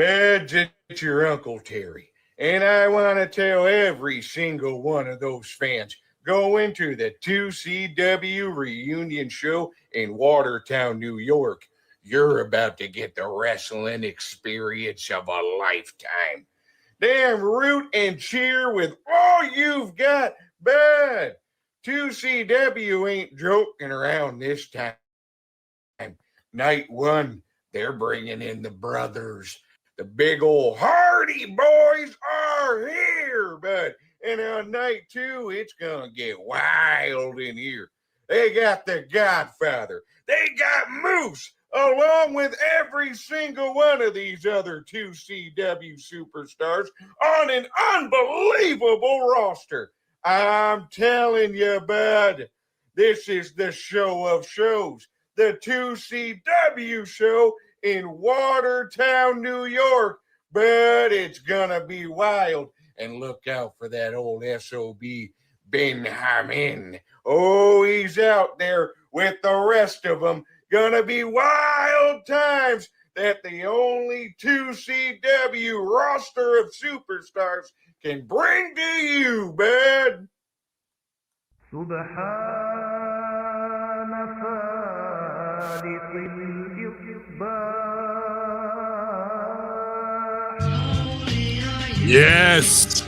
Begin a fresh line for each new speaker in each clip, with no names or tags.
Beds, it's your Uncle Terry. And I want to tell every single one of those fans going to the 2CW reunion show in Watertown, New York. You're about to get the wrestling experience of a lifetime. Damn, root and cheer with all you've got, bud. 2CW ain't joking around this time. Night one, they're bringing in the brothers. The big old Hardy boys are here, bud. And on night two, it's gonna get wild in here. They got the Godfather. They got Moose, along with every single one of these other 2CW superstars on an unbelievable roster. I'm telling you, bud, this is the show of shows, the 2CW show in Watertown, New York. But it's gonna be wild. And look out for that old SOB Ben Hamin. Oh, he's out there with the rest of them. Gonna be wild times that the only 2CW roster of superstars can bring to you, bud.
سبحان فالق الإصباح.
Yes,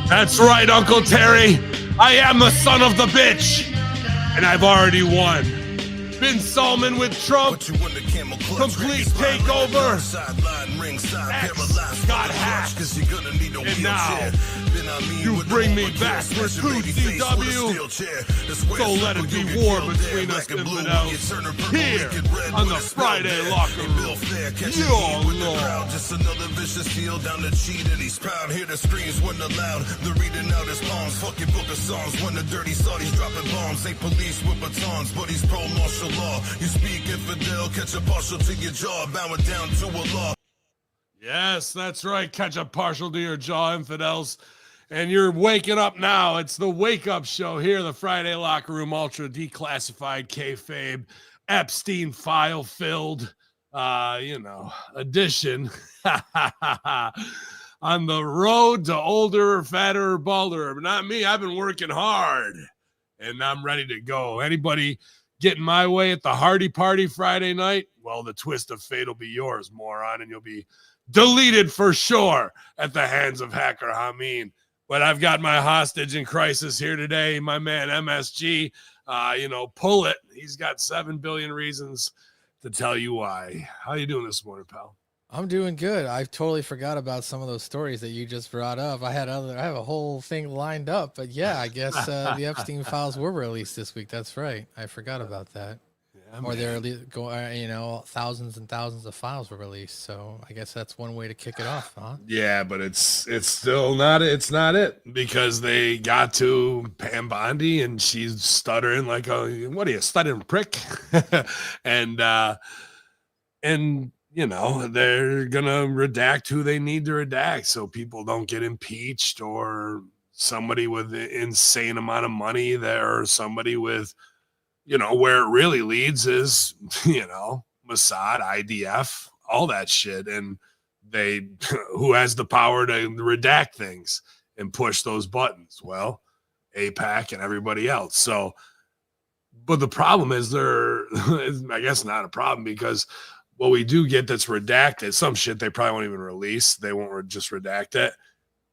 that's right, Uncle Terry. I am the son of the bitch, and I've already won. Ben Salman with Trump. Complete takeover. X got hacked. And now you bring me back for 2CW. So let it be war between us infidels here on the Friday Locker Room. Your Lord.
Just another vicious deal down the cheat and he's proud. Hear the screams when allowed. The reading out his palms. Fucking book of songs when the dirty Saudis dropping bombs. Ain't police with batons, but he's pro-martial law. You speak infidel, catch a partial to your jaw, bow it down to a law.
Yes, that's right. Catch a partial to your jaw, infidels. And you're waking up now. It's the Wake Up Show here, the Friday Locker Room, ultra declassified kayfabe, Epstein file filled, edition. On the road to older, fatter, balder. But not me. I've been working hard and I'm ready to go. Anybody getting my way at the Hardy Party Friday night? Well, the twist of fate will be yours, moron, and you'll be deleted for sure at the hands of Hacker Hameen. But I've got my hostage in crisis here today, my man MSG. Pull it. He's got 7 billion reasons to tell you why. How you doing this morning, pal?
I'm doing good. I totally forgot about some of those stories that you just brought up. I have a whole thing lined up, but yeah, I guess the Epstein files were released this week. That's right. I forgot about that. Or they're thousands and thousands of files were released. So I guess that's one way to kick it off, huh?
Yeah, but it's still not it. It's not it because they got to Pam Bondi and she's stuttering like what are you, stuttering prick? and they're gonna redact who they need to redact so people don't get impeached or somebody with an insane amount of money there or somebody with where it really leads is, Mossad, IDF, all that shit. And who has the power to redact things and push those buttons? Well, AIPAC and everybody else. So, but the problem is I guess not a problem because what we do get that's redacted, some shit they probably won't even release. They won't just redact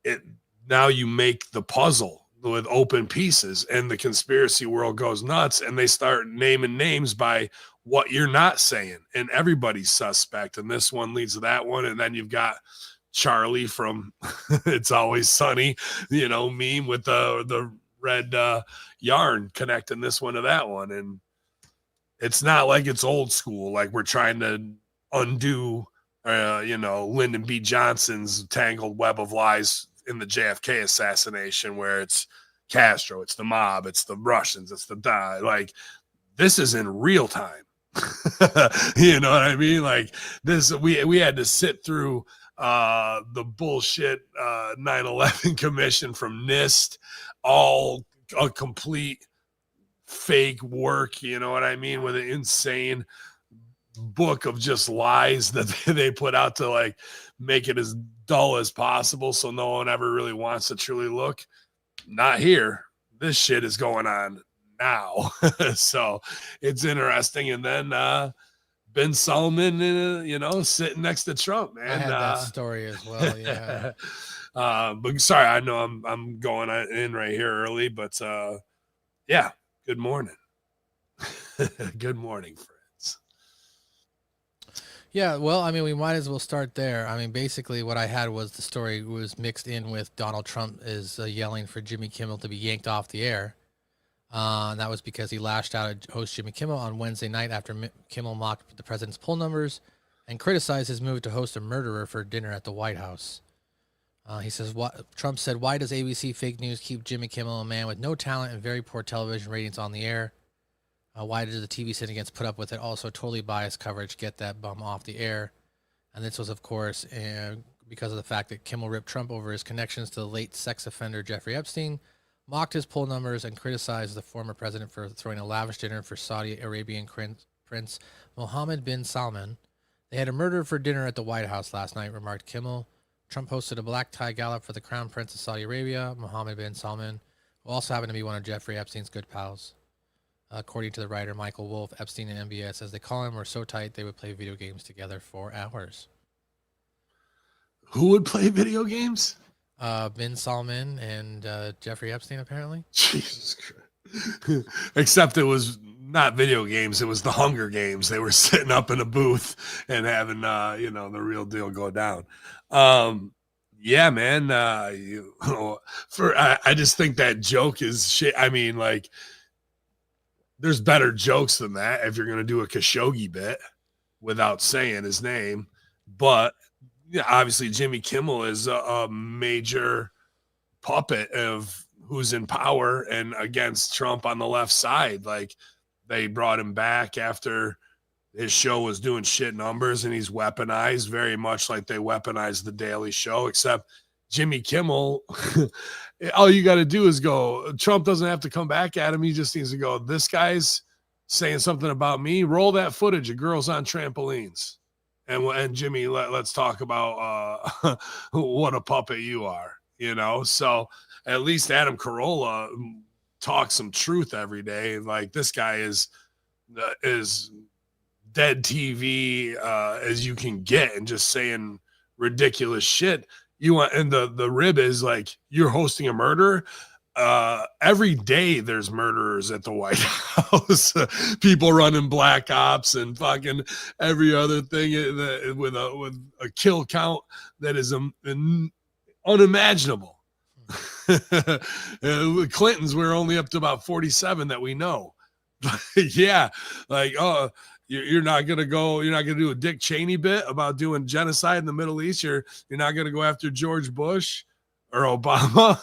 it. Now you make the puzzle with open pieces and the conspiracy world goes nuts and they start naming names by what you're not saying and everybody's suspect. And this one leads to that one. And then you've got Charlie from It's Always Sunny, meme with the red yarn connecting this one to that one. And it's not like it's old school. Like we're trying to undo, Lyndon B. Johnson's tangled web of lies in the JFK assassination where it's Castro, it's the mob, it's the Russians, it's this is in real time. You know what I mean? Like this, we had to sit through the bullshit 9/11 commission from NIST, all a complete fake work, you know what I mean, with an insane book of just lies that they put out to like make it as dull as possible so no one ever really wants to truly look. Not here. This shit is going on now. So it's interesting. And then Ben Salman, sitting next to Trump, man.
I had that story as well. Yeah.
But sorry, I know I'm going in right here early, but yeah, good morning. Good morning, friends.
Yeah, well, I mean, we might as well start there. I mean, basically, what I had was the story was mixed in with Donald Trump is yelling for Jimmy Kimmel to be yanked off the air. And that was because he lashed out at host Jimmy Kimmel on Wednesday night after Kimmel mocked the president's poll numbers and criticized his move to host a murderer for dinner at the White House. He says, Trump said, "Why does ABC fake news keep Jimmy Kimmel, a man with no talent and very poor television ratings, on the air? Why did the TV syndicate put up with it? Also, totally biased coverage. Get that bum off the air." And this was, of course, because of the fact that Kimmel ripped Trump over his connections to the late sex offender Jeffrey Epstein, mocked his poll numbers, and criticized the former president for throwing a lavish dinner for Saudi Arabian Prince Mohammed bin Salman. "They had a murderer for dinner at the White House last night," remarked Kimmel. Trump hosted a black tie gala for the Crown Prince of Saudi Arabia, Mohammed bin Salman, who also happened to be one of Jeffrey Epstein's good pals. According to the writer Michael Wolff, Epstein and MBS, as they call him, were so tight they would play video games together for hours.
Who would play video games?
Bin Salman and Jeffrey Epstein, apparently.
Jesus Christ. Except it was not video games. It was the Hunger Games. They were sitting up in a booth and having, the real deal go down. Yeah, man. I just think that joke is shit. I mean, like, there's better jokes than that if you're going to do a Khashoggi bit without saying his name. But yeah, obviously Jimmy Kimmel is a major puppet of who's in power and against Trump on the left side. Like, they brought him back after his show was doing shit numbers, and he's weaponized very much like they weaponized The Daily Show, except Jimmy Kimmel, all you got to do is go, Trump doesn't have to come back at him. He just needs to go, "This guy's saying something about me. Roll that footage of girls on trampolines. And Jimmy, let's talk about what a puppet you are," So at least Adam Carolla talks some truth every day. Like, this guy is dead TV as you can get, and just saying ridiculous shit. And the rib is like, you're hosting a murder. Every day there's murderers at the White House. People running black ops and fucking every other thing with a kill count that is unimaginable. With Clintons, we're only up to about 47 that we know. Yeah, like, you're not gonna do a Dick Cheney bit about doing genocide in the Middle East. You're not gonna go after George Bush or Obama,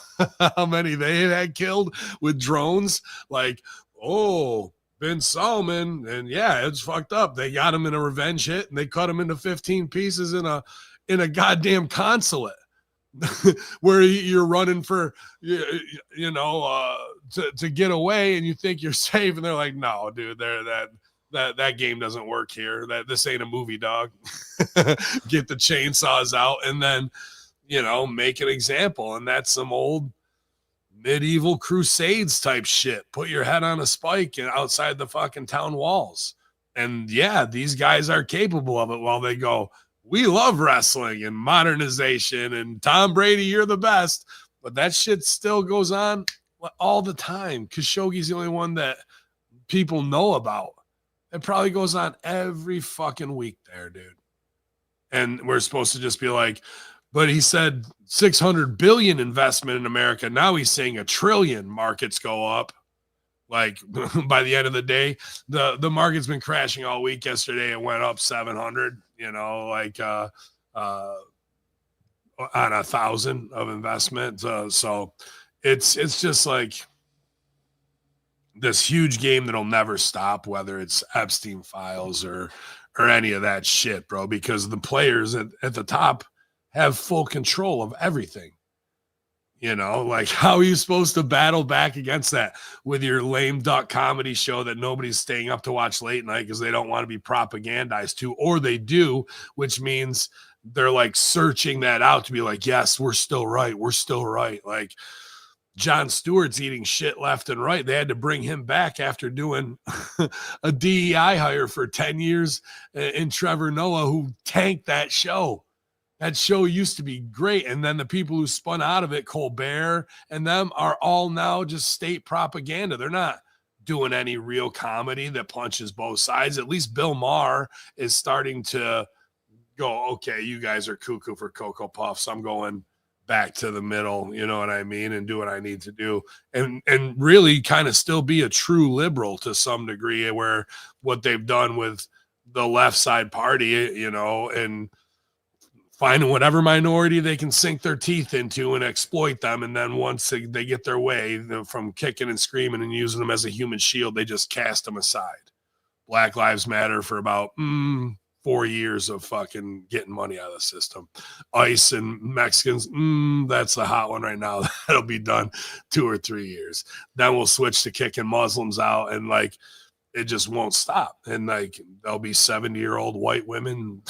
how many they had killed with drones. Like, bin Salman, and yeah, it's fucked up. They got him in a revenge hit, and they cut him into 15 pieces in a goddamn consulate. Where you're running for, to get away, and you think you're safe, and they're like, "No, dude, that game doesn't work here. This ain't a movie, dog." Get the chainsaws out, and then make an example. And that's some old medieval crusades type shit. Put your head on a spike and outside the fucking town walls. And yeah, these guys are capable of it, while they go, "We love wrestling and modernization, and Tom Brady, you're the best." But that shit still goes on all the time. Khashoggi's the only one that people know about. It probably goes on every fucking week there, dude. And we're supposed to just be like, but he said 600 billion investment in America. Now he's saying $1 trillion. Markets go up. Like, by the end of the day, the market's been crashing all week. Yesterday it went up 700, on 1,000 of investment. So it's just like this huge game that'll never stop, whether it's Epstein files or any of that shit, bro, because the players at the top have full control of everything. You know, like how are you supposed to battle back against that with your lame duck comedy show that nobody's staying up to watch late night because they don't want to be propagandized to, or they do, which means they're like searching that out to be like, yes, we're still right. We're still right. Like Jon Stewart's eating shit left and right. They had to bring him back after doing a DEI hire for 10 years in Trevor Noah, who tanked that show. That show used to be great. And then the people who spun out of it, Colbert and them, are all now just state propaganda. They're not doing any real comedy that punches both sides. At least Bill Maher is starting to go, okay, you guys are cuckoo for Cocoa Puffs. I'm going back to the middle, you know what I mean, and do what I need to do. And really kind of still be a true liberal to some degree, where what they've done with the left side party, you know, and finding whatever minority they can sink their teeth into and exploit them. And then once they get their way from kicking and screaming and using them as a human shield, they just cast them aside. Black Lives Matter for about 4 years of fucking getting money out of the system. ICE and Mexicans, that's the hot one right now. That'll be done 2 or 3 years. Then we'll switch to kicking Muslims out, and like it just won't stop. And like there'll be 70-year-old white women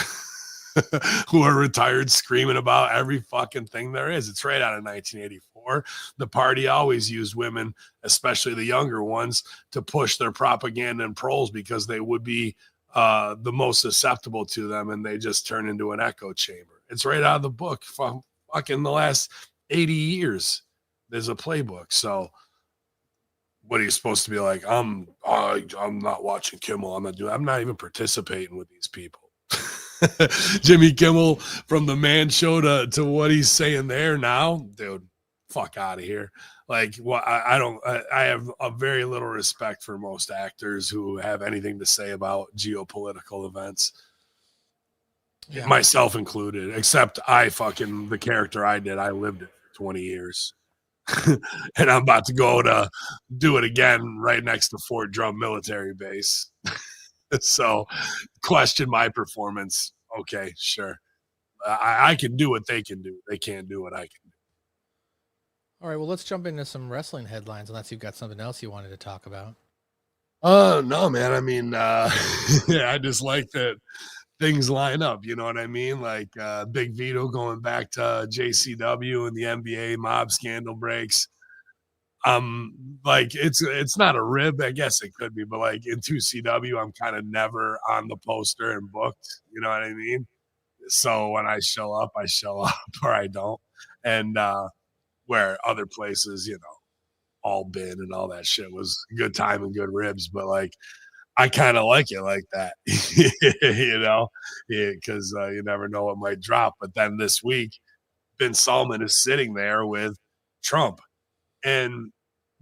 who are retired screaming about every fucking thing there is. It's right out of 1984. The party always used women, especially the younger ones, to push their propaganda and proles because they would be the most susceptible to them, and they just turn into an echo chamber. It's right out of the book from fucking the last 80 years. There's a playbook. So what are you supposed to be like? I'm not watching Kimmel. I'm not even participating with these people. Jimmy Kimmel, from the Man Show to what he's saying there now, dude, fuck out of here. Like, well, I have a very little respect for most actors who have anything to say about geopolitical events, myself included, except the character I did, I lived it for 20 years. And I'm about to go to do it again right next to Fort Drum military base. So question my performance. Okay, sure. I can do what they can do. They can't do what I can do.
All right, well, let's jump into some wrestling headlines, unless you've got something else you wanted to talk about.
No, man. I mean, yeah, I just like that things line up. You know what I mean? Like Big Vito going back to JCW and the NBA mob scandal breaks. Like it's not a rib. I guess it could be, but like in 2CW, I'm kind of never on the poster and booked. You know what I mean? So when I show up, or I don't. And where other places, you know, all bin and all that shit was good time and good ribs, but like I kind of like it like that, you know, because you never know what might drop. But then this week, Ben Salman is sitting there with Trump, and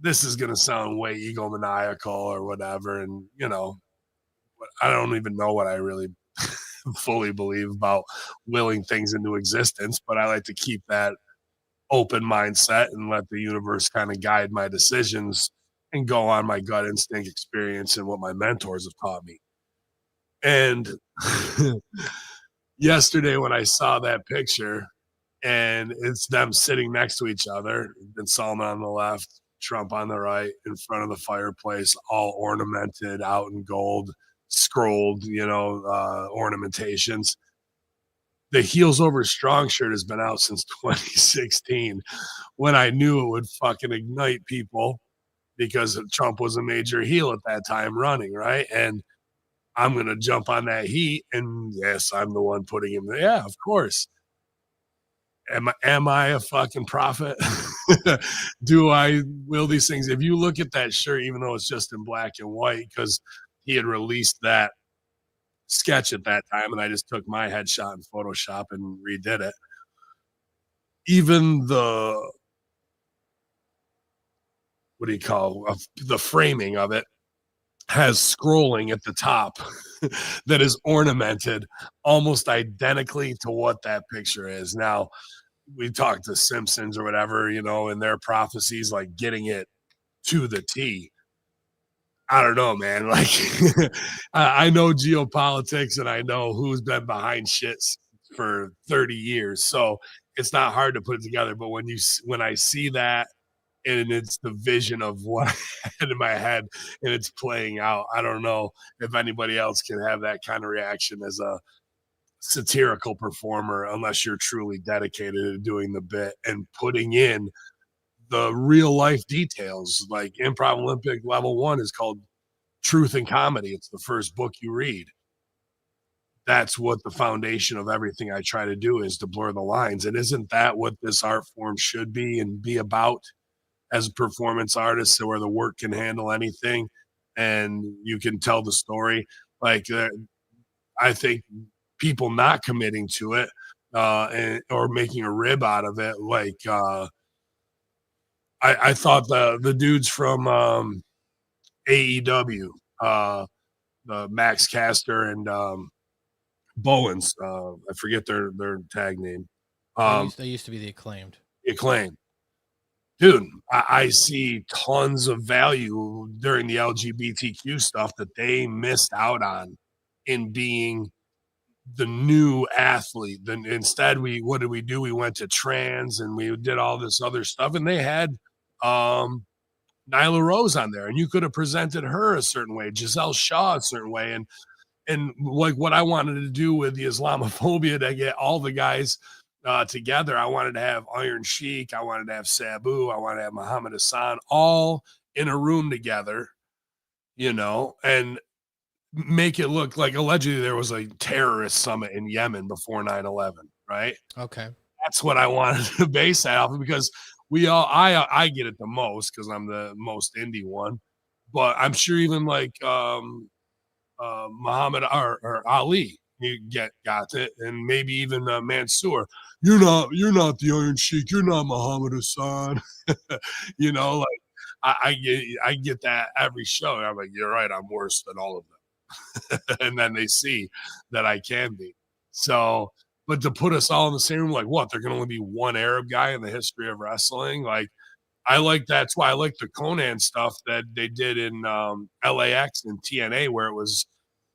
this is going to sound way egomaniacal or whatever. And, you know, I don't even know what I really fully believe about willing things into existence, but I like to keep that open mindset and let the universe kind of guide my decisions and go on my gut instinct experience and what my mentors have taught me. And yesterday when I saw that picture and it's them sitting next to each other, Ben Salman on the left, Trump on the right, in front of the fireplace, all ornamented out in gold, scrolled, you know, ornamentations. The Heels Over Strong shirt has been out since 2016, when I knew it would fucking ignite people because Trump was a major heel at that time running, right? And I'm going to jump on that heat. And yes, I'm the one putting him there. Yeah, of course. Am I a fucking prophet? Do I will these things? If you look at that shirt, even though it's just in black and white, because he had released that sketch at that time, and I just took my headshot in Photoshop and redid it. Even the the framing of it has scrolling at the top that is ornamented almost identically to what that picture is. Now, we talked to Simpsons or whatever, you know, and their prophecies, like getting it to the T. I don't know, man. Like, I know geopolitics and I know who's been behind shit for 30 years. So it's not hard to put it together. But when I see that, and it's the vision of what I had in my head and it's playing out, I don't know if anybody else can have that kind of reaction as a satirical performer unless you're truly dedicated to doing the bit and putting in the real life details. Like Improv Olympic level 1 is called Truth and Comedy. It's the first book you read. That's what the foundation of everything I try to do is to blur the lines. And isn't that what this art form should be and be about as performance artists, where the work can handle anything and you can tell the story? Like, I think people not committing to it or making a rib out of it. Like, I thought the dudes from AEW, the Max Caster and Bowens, I forget their tag name.
They used to be the Acclaimed.
Acclaimed. Dude, I see tons of value during the LGBTQ stuff that they missed out on in being the new athlete. Then instead, what did we do? We went to trans and we did all this other stuff, and they had Nyla Rose on there, and you could have presented her a certain way, Giselle Shaw a certain way, and like what I wanted to do with the Islamophobia to get all the guys together. I wanted to have Iron Sheik, I wanted to have Sabu, I wanted to have Muhammad Hassan all in a room together, and make it look like allegedly there was a terrorist summit in Yemen before 9/11, right?
Okay.
That's what I wanted to base that off of, because I get it the most because I'm the most indie one, but I'm sure even like Muhammad or Ali, you got it, and maybe even Mansoor. You're not the Iron Sheik. You're not Muhammad Hassan. Like I get that every show. I'm like, you're right. I'm worse than all of them. And then they see that I can be. So, but to put us all in the same room, like what? There can only be one Arab guy in the history of wrestling. Like, that's why I like the Conan stuff that they did in LAX and TNA, where it was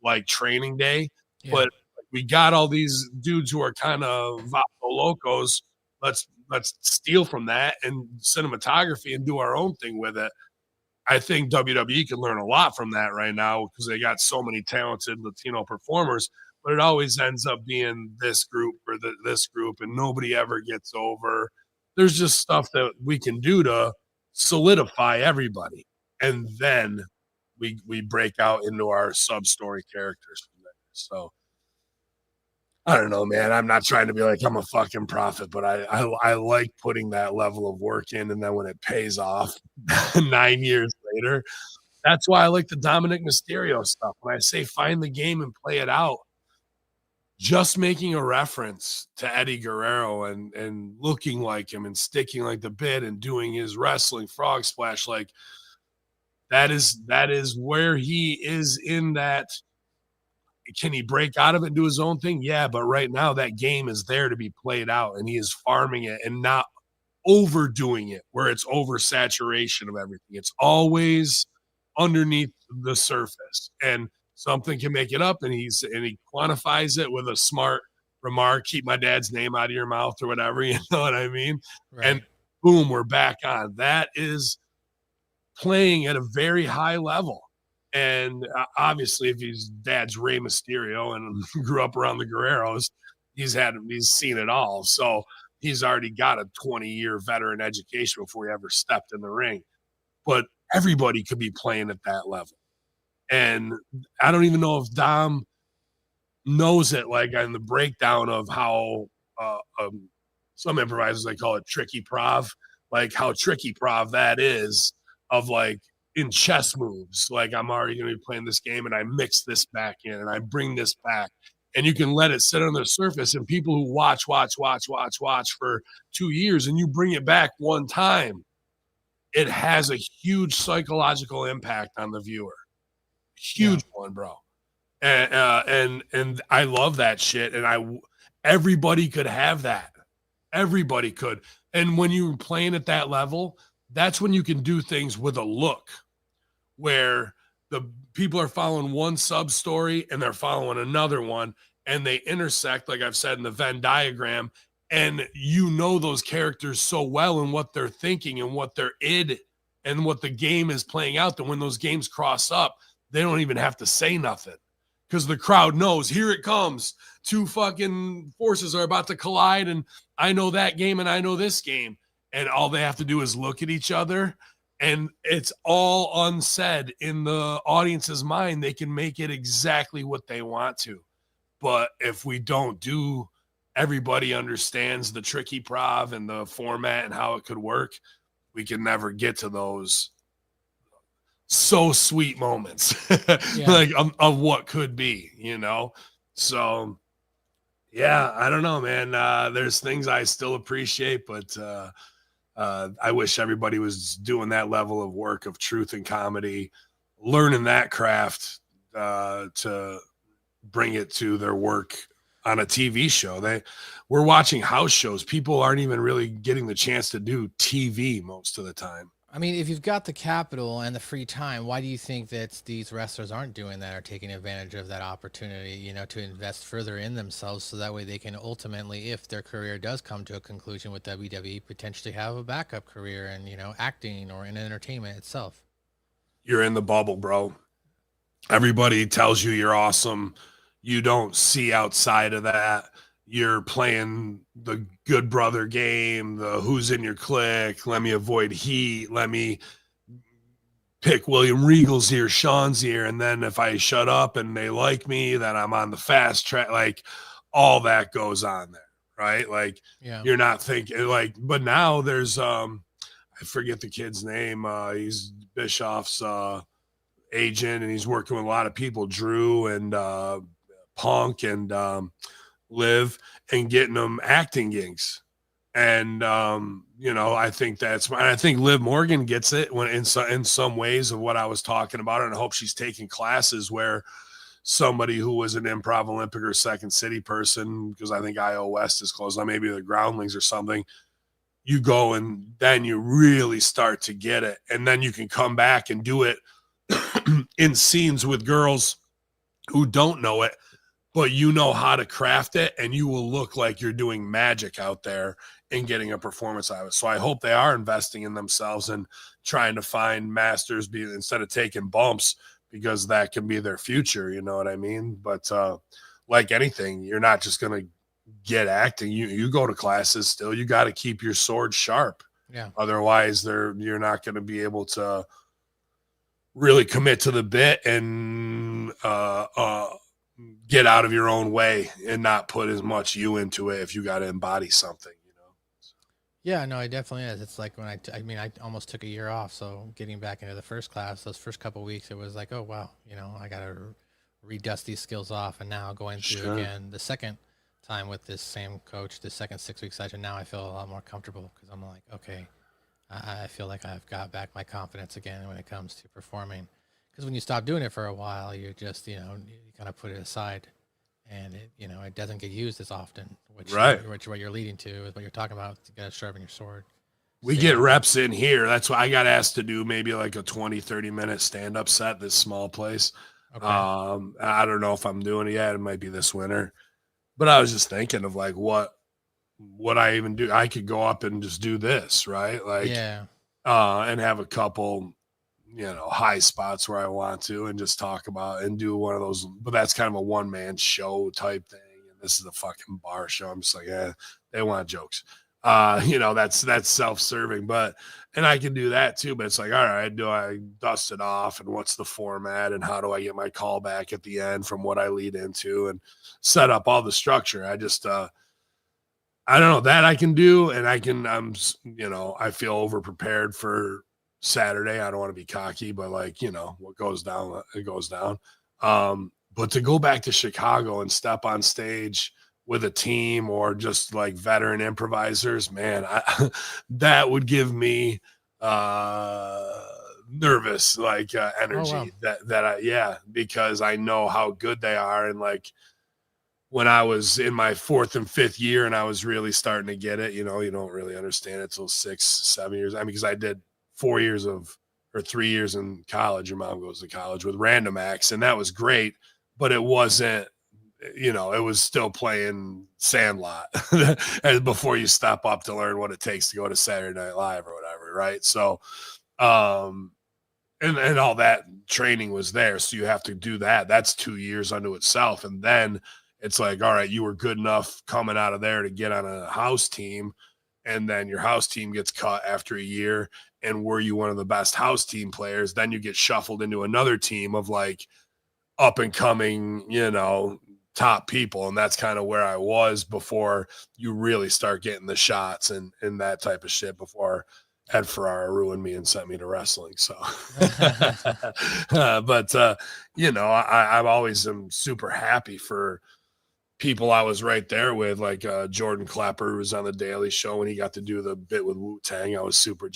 like training day. Yeah. But we got all these dudes who are kind of vato locos. Let's steal from that and cinematography and do our own thing with it. I think WWE can learn a lot from that right now because they got so many talented Latino performers, but it always ends up being this group or this group, and nobody ever gets over. There's just stuff that we can do to solidify everybody, and then we break out into our sub-story characters from there. So I don't know, man. I'm not trying to be like I'm a fucking prophet, but I like putting that level of work in, and then when it pays off 9 years later, that's why I like the Dominic Mysterio stuff. When I say find the game and play it out, just making a reference to Eddie Guerrero and looking like him and sticking like the bit and doing his wrestling frog splash, like that is where he is in that. Can he break out of it and do his own thing? Yeah, but right now that game is there to be played out, and he is farming it and not overdoing it where it's oversaturation of everything. It's always underneath the surface, and something can make it up, and he quantifies it with a smart remark, keep my dad's name out of your mouth or whatever, you know what I mean? Right. And boom, we're back on. That is playing at a very high level. And obviously, if his dad's Rey Mysterio and grew up around the Guerreros, he's seen it all. So he's already got a 20-year veteran education before he ever stepped in the ring. But everybody could be playing at that level. And I don't even know if Dom knows it, like in the breakdown of how some improvisers, they call it tricky prov, like how tricky prov that is of like, in chess moves, like I'm already going to be playing this game and I mix this back in and I bring this back, and you can let it sit on the surface, and people who watch for 2 years and you bring it back one time, it has a huge psychological impact on the viewer. Huge one, bro. And I love that shit. And everybody could have that. Everybody could. And when you're playing at that level, that's when you can do things with a look where the people are following one sub story and they're following another one, and they intersect, like I've said in the Venn diagram, And you know those characters so well and what they're thinking and what their id and what the game is playing out, that when those games cross up, they don't even have to say nothing because the crowd knows, here it comes. Two fucking forces are about to collide, and I know that game and I know this game. And all they have to do is look at each other, and it's all unsaid in the audience's mind. They can make it exactly what they want to. But if we don't do, everybody understands the tricky prov and the format and how it could work, we can never get to those so sweet moments like of what could be, you know? So yeah, I don't know, man. There's things I still appreciate, but I wish everybody was doing that level of work of truth and comedy, learning that craft to bring it to their work on a TV show. We're watching house shows. People aren't even really getting the chance to do TV most of the time.
I mean, if you've got the capital and the free time, why do you think that these wrestlers aren't doing that or taking advantage of that opportunity, you know, to invest further in themselves so that way they can ultimately, if their career does come to a conclusion with WWE, potentially have a backup career in, you know, acting or in entertainment itself?
You're in the bubble, bro. Everybody tells you you're awesome. You don't see outside of that. You're playing the good brother game, the who's in your clique, let me avoid heat, let me pick William Regal's ear, Sean's ear, and then if I shut up and they like me, then I'm on the fast track. Like, all that goes on there, right? Like, you're not thinking, like, but now there's, I forget the kid's name. He's Bischoff's agent, and he's working with a lot of people, Drew and Punk and Liv, and getting them acting gigs. And you know, I think I think Liv Morgan gets it when in some ways of what I was talking about, and I hope she's taking classes where somebody who was an Improv Olympic or Second City person, because I think IO West is closed on, maybe the Groundlings or something, you go and then you really start to get it, and then you can come back and do it in scenes with girls who don't know it, but you know how to craft it, and you will look like you're doing magic out there and getting a performance out of it. So I hope they are investing in themselves and trying to find masters instead of taking bumps, because that can be their future. You know what I mean? But like anything, you're not just going to get acting. You go to classes still. You got to keep your sword sharp.
Yeah.
Otherwise, you're not going to be able to really commit to the bit and get out of your own way and not put as much you into it if you got to embody something, you know?
Yeah, no, it definitely is. It's like when I almost took a year off. So getting back into the first class, those first couple of weeks, it was like, oh, wow, you know, I got to redust these skills off. And now going through again the second time with this same coach, the second 6-week session, now I feel a lot more comfortable because I'm like, okay, I feel like I've got back my confidence again when it comes to performing. Because when you stop doing it for a while, you just, you know, you kind of put it aside, and it, you know, it doesn't get used as often, which what you're leading to is what you're talking about. You got to sharpen your sword.
We get reps in here. That's why I got asked to do maybe like a 20-30 minute stand-up set, this small place. Okay. I don't know if I'm doing it yet. It might be this winter, but I was just thinking of like, what I even do? I could go up and just do this, right? Like, and have a couple, you know, high spots where I want to, and just talk about and do one of those, but that's kind of a one-man show type thing. And this is a fucking bar show. I'm just like, they want jokes. You know, that's self-serving, and I can do that too, but it's like, all right, do I dust it off, and what's the format, and how do I get my call back at the end from what I lead into, and set up all the structure. I just, I don't know, that I can do, and you know, I feel over prepared for Saturday. I don't want to be cocky, but like, you know, what goes down, it goes down. But to go back to Chicago and step on stage with a team or just like veteran improvisers, man, that would give me nervous like energy. Because I know how good they are. And like when I was in my 4th and 5th year and I was really starting to get it, you know, you don't really understand it till 6-7 years. I mean, because I did 3 years in college. Your mom goes to college with Random Acts, and that was great, but it wasn't you know, it was still playing Sandlot and before you step up to learn what it takes to go to Saturday Night Live or whatever, right? So, and all that training was there, so you have to do that. That's 2 years unto itself, and then it's like, all right, you were good enough coming out of there to get on a house team, and then your house team gets cut after a year, and were you one of the best house team players, then you get shuffled into another team of like up and coming, you know, top people. And that's kind of where I was before you really start getting the shots and that type of shit, before Ed Ferrara ruined me and sent me to wrestling. So, you know, I've always am super happy for people I was right there with, like Jordan Klepper, who was on the Daily Show when he got to do the bit with Wu-Tang. I was super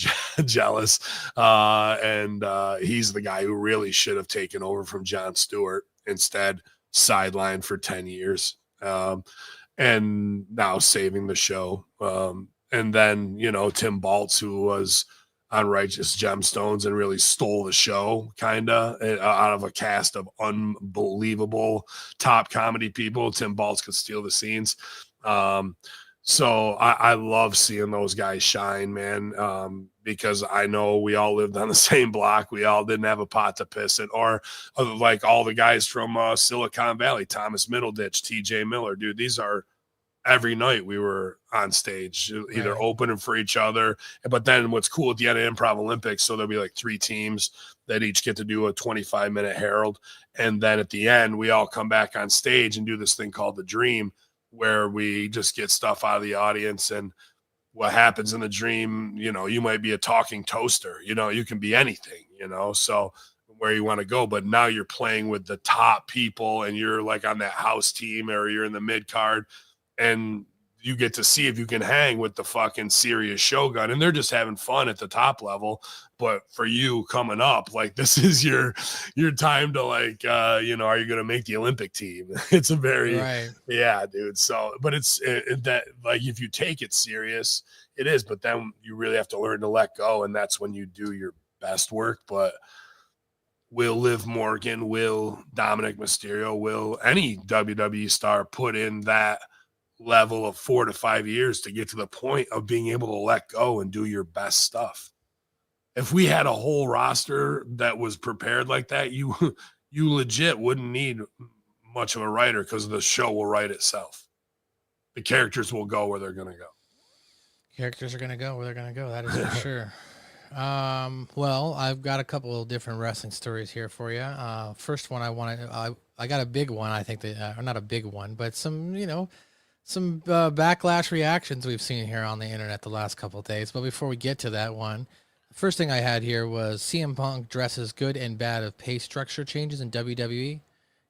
jealous. And he's the guy who really should have taken over from Jon Stewart, instead sidelined for 10 years. And now saving the show. And then, you know, Tim Baltz, who was on Righteous Gemstones and really stole the show, kind of out of a cast of unbelievable top comedy people. Tim Baltz could steal the scenes. So I love seeing those guys shine, man, because I know we all lived on the same block. We all didn't have a pot to piss in, or like all the guys from Silicon Valley, Thomas Middleditch, TJ Miller, dude, these are every night we were on stage, either opening for each other. But then what's cool at the end of Improv Olympics, so there'll be like 3 teams that each get to do a 25-minute Herald. And then at the end, we all come back on stage and do this thing called The Dream, where we just get stuff out of the audience. And what happens in the dream, you know, you might be a talking toaster, you know, you can be anything, you know, so where you want to go. But now you're playing with the top people and you're like on that house team, or you're in the mid card, and you get to see if you can hang with the fucking serious Shogun, and they're just having fun at the top level. But for you coming up, like, this is your time to, like, you know, are you going to make the Olympic team? It's a very, yeah, dude. So, but it's that, like, if you take it serious, it is, but then you really have to learn to let go. And that's when you do your best work. But will Liv Morgan, will Dominic Mysterio, will any WWE star put in that level of 4 to 5 years to get to the point of being able to let go and do your best stuff? If we had a whole roster that was prepared like that, you legit wouldn't need much of a writer, because the show will write itself. The characters will go where they're going to go. Characters are going to go where they're going to go. That is for sure.
Well, I've got a couple of different wrestling stories here for you. First one, I got a big one. I think that, or not a big one, but some, you know, some backlash reactions we've seen here on the internet the last couple of days. But before we get to that one, the first thing I had here was CM Punk addresses good and bad of pay structure changes in WWE.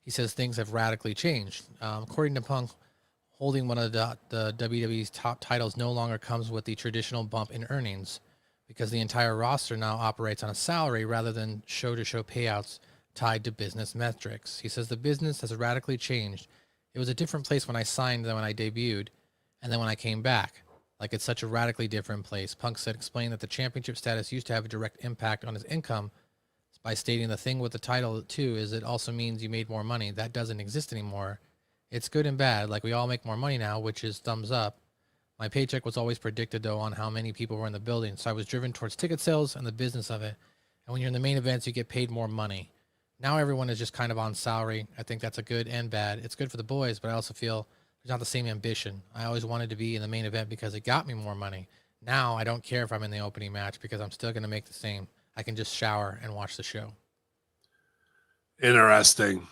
He says things have radically changed. According to Punk, holding one of the WWE's top titles no longer comes with the traditional bump in earnings, because the entire roster now operates on a salary rather than show-to-show payouts tied to business metrics. He says the business has radically changed. It was a different place when I signed than when I debuted, and then when I came back. Like, it's such a radically different place. Punk said, explained that the championship status used to have a direct impact on his income by stating the thing with the title, too, is it also means you made more money. That doesn't exist anymore. It's good and bad. Like, we all make more money now, which is thumbs up. My paycheck was always predicted, though, on how many people were in the building, so I was driven towards ticket sales and the business of it. And when you're in the main events, you get paid more money. Now everyone is just kind of on salary. I think that's a good and bad. It's good for the boys, but I also feel there's not the same ambition. I always wanted to be in the main event because it got me more money. Now I don't care if I'm in the opening match, because I'm still going to make the same. I can just shower and watch the show.
Interesting.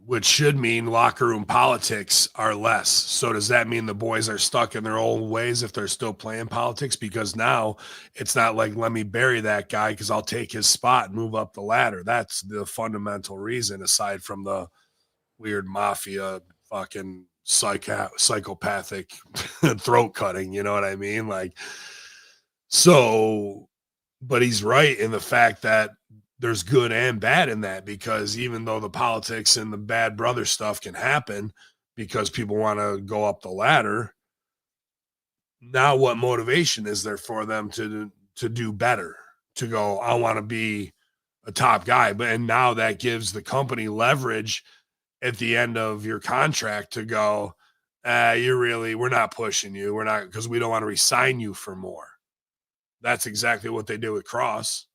Which should mean locker room politics are less. So does that mean the boys are stuck in their old ways if they're still playing politics? Because now it's not like, let me bury that guy because I'll take his spot and move up the ladder. That's the fundamental reason, aside from the weird mafia fucking psychopathic throat cutting. You know what I mean? Like, so, but he's right in the fact that there's good and bad in that, because even though the politics and the bad brother stuff can happen because people want to go up the ladder, now what motivation is there for them to do better, to go, I want to be a top guy? And now that gives the company leverage at the end of your contract to go, we're not pushing you. We're not, because we don't want to resign you for more. That's exactly what they did with Cross.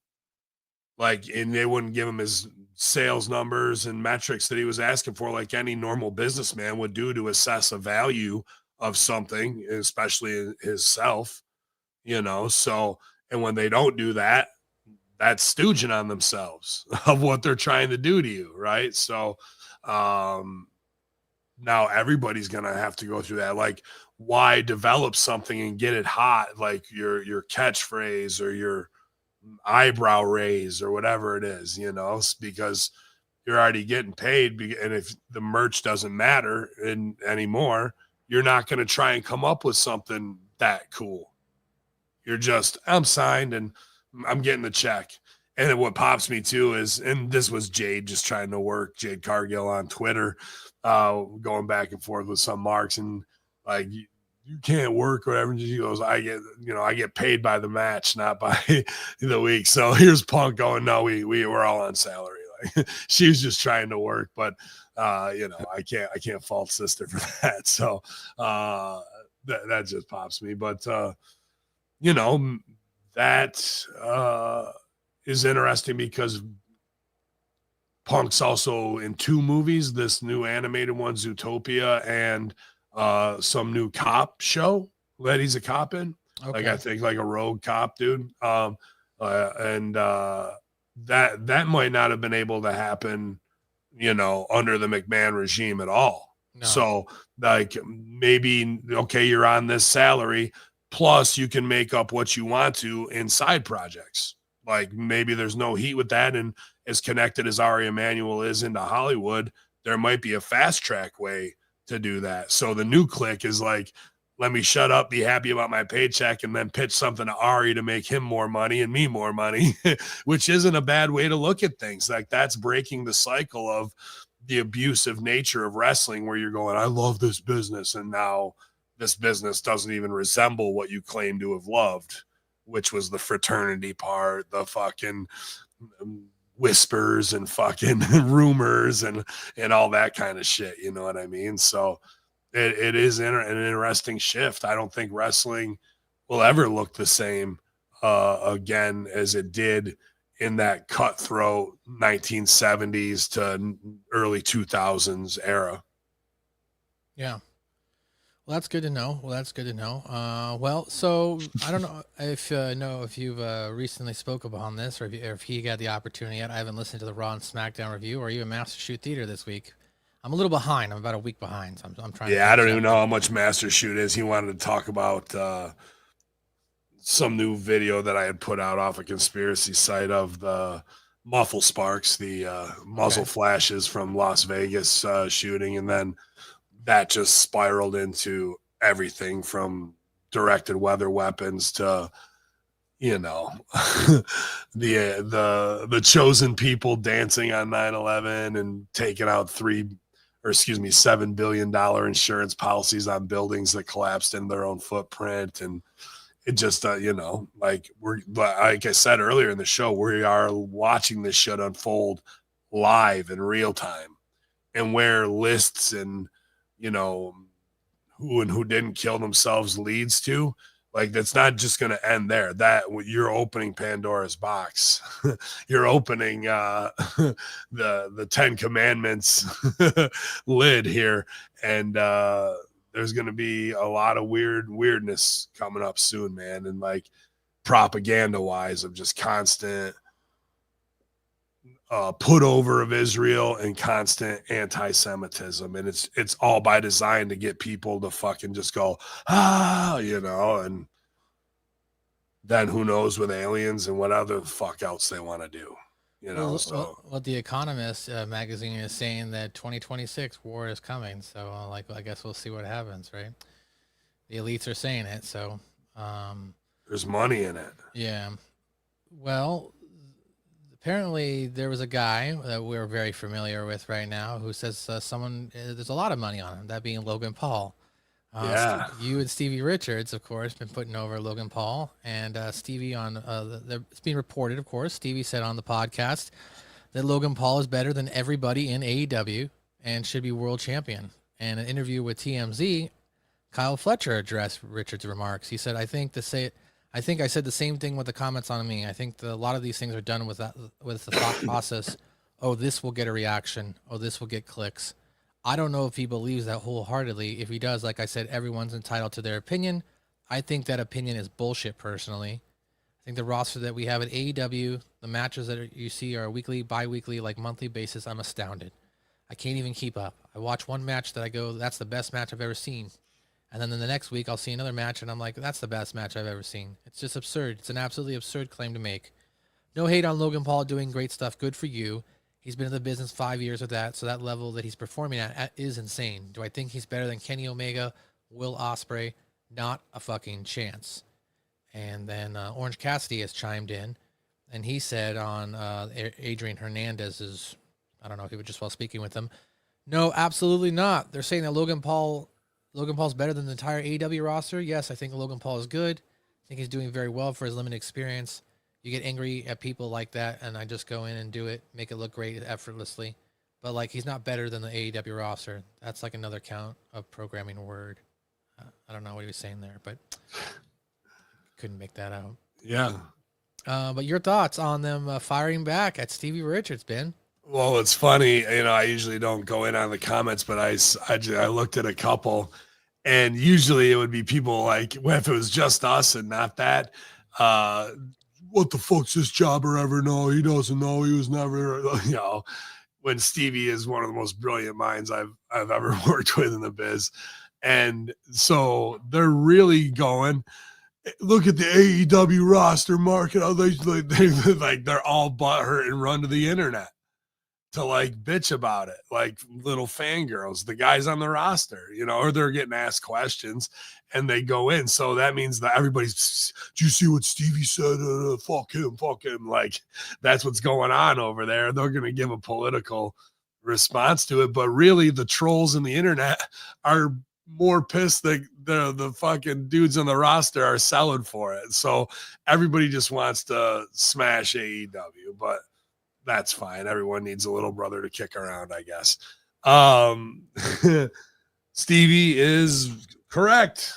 Like, and they wouldn't give him his sales numbers and metrics that he was asking for, like any normal businessman would do to assess a value of something, especially his self, So, and when they don't do that, that's stooging on themselves of what they're trying to do to you, right? So, now everybody's gonna have to go through that. Like, why develop something and get it hot, like your catchphrase or your eyebrow raise or whatever it is, because you're already getting paid. And if the merch doesn't matter anymore, you're not going to try and come up with something that cool. You're just, I'm signed and I'm getting the check. And then what pops me too is, and this was Jade just trying to work, Jade Cargill on Twitter, going back and forth with some marks, and like, you can't work or whatever. She goes, I get paid by the match, not by the week. So here's Punk going, no, we're all on salary. Like, she was just trying to work, but I can't fault sister for that. So that just pops me. But that is interesting because Punk's also in 2 movies, this new animated one, Zootopia, and some new cop show that he's a cop in. Okay. Like, I think like a rogue cop dude. And that might not have been able to happen, under the McMahon regime at all. No. So like, maybe, okay, you're on this salary, plus you can make up what you want to in side projects. Like, maybe there's no heat with that. And as connected as Ari Emanuel is into Hollywood, there might be a fast track way to do that. So the new click is like, let me shut up, be happy about my paycheck, and then pitch something to Ari to make him more money and me more money, which isn't a bad way to look at things. Like, that's breaking the cycle of the abusive nature of wrestling, where you're going, I love this business, and now this business doesn't even resemble what you claim to have loved, which was the fraternity part, the fucking whispers and fucking rumors and all that kind of shit. You know what I mean? So it is an interesting shift. I don't think wrestling will ever look the same again as it did in that cutthroat 1970s to early 2000s era.
Yeah. Well, that's good to know. Well, so I don't know if you've recently spoke upon this, or if he got the opportunity yet. I haven't listened to the Raw and SmackDown review, or even Master Shoot Theater this week. I'm a little behind. I'm about a week behind. So I'm trying.
Yeah, I don't even know how much Master Shoot is. He wanted to talk about some new video that I had put out off a conspiracy site of the muffle sparks, the muzzle flashes from Las Vegas shooting, and then that just spiraled into everything from directed weather weapons to, the chosen people dancing on 9/11 and taking out $7 billion insurance policies on buildings that collapsed in their own footprint. And it just, like I said earlier in the show, we are watching this shit unfold live in real time, and where lists and, who and who didn't kill themselves leads to, like, that's not just going to end there. That you're opening Pandora's box. You're opening the 10 Commandments lid here. And there's going to be a lot of weirdness coming up soon, man. And like, propaganda wise, of just constant put over of Israel and constant anti-Semitism. And it's all by design to get people to fucking just go, and then who knows with aliens and what other fuck else they want to do,
Well, The Economist magazine is saying that 2026 war is coming. So I guess we'll see what happens, right? The elites are saying it. So
there's money in it.
Yeah. Well, apparently there was a guy that we're very familiar with right now who says there's a lot of money on him, that being Logan Paul.
Yeah.
You and Stevie Richards, of course, been putting over Logan Paul, and Stevie it's being reported, of course, Stevie said on the podcast that Logan Paul is better than everybody in AEW, and should be world champion. And an interview with TMZ, Kyle Fletcher addressed Richards' remarks. He said, I think I said the same thing with the comments on me. I think a lot of these things are done with the thought process. Oh, this will get a reaction. Oh, this will get clicks. I don't know if he believes that wholeheartedly. If he does, like I said, everyone's entitled to their opinion. I think that opinion is bullshit personally. I think the roster that we have at AEW, the matches that you see are weekly, bi-weekly, like monthly basis. I'm astounded. I can't even keep up. I watch one match that I go, that's the best match I've ever seen. And then in the next week, I'll see another match, and I'm like, that's the best match I've ever seen. It's just absurd. It's an absolutely absurd claim to make. No hate on Logan Paul doing great stuff. Good for you. He's been in the business 5 years with that, so that level that he's performing at is insane. Do I think he's better than Kenny Omega, Will Ospreay? Not a fucking chance. And then Orange Cassidy has chimed in, and he said on Adrian Hernandez's, I don't know if he was just while speaking with him, no, absolutely not. They're saying that Logan Paul's better than the entire AEW roster. Yes, I think Logan Paul is good. I think he's doing very well for his limited experience. You get angry at people like that, and I just go in and do it, make it look great effortlessly. But, like, he's not better than the AEW roster. That's like another count of programming word. I don't know what he was saying there, but couldn't make that out.
Yeah.
But your thoughts on them firing back at Stevie Richards, Ben?
Well, it's funny. I usually don't go in on the comments, but I looked at a couple, and usually it would be people like, well, if it was just us and not that, what the fuck's this jobber ever know? He doesn't know. He was never, when Stevie is one of the most brilliant minds I've ever worked with in the biz. And so they're really going, look at the AEW roster market. They're all butthurt and run to the internet to like bitch about it, like little fangirls, the guys on the roster, or they're getting asked questions and they go in. So that means that everybody's, do you see what Stevie said? Fuck him. Like that's what's going on over there. They're going to give a political response to it. But really the trolls in the internet are more pissed that the fucking dudes on the roster are selling for it. So everybody just wants to smash AEW, but that's fine. Everyone needs a little brother to kick around, I guess. Stevie is correct.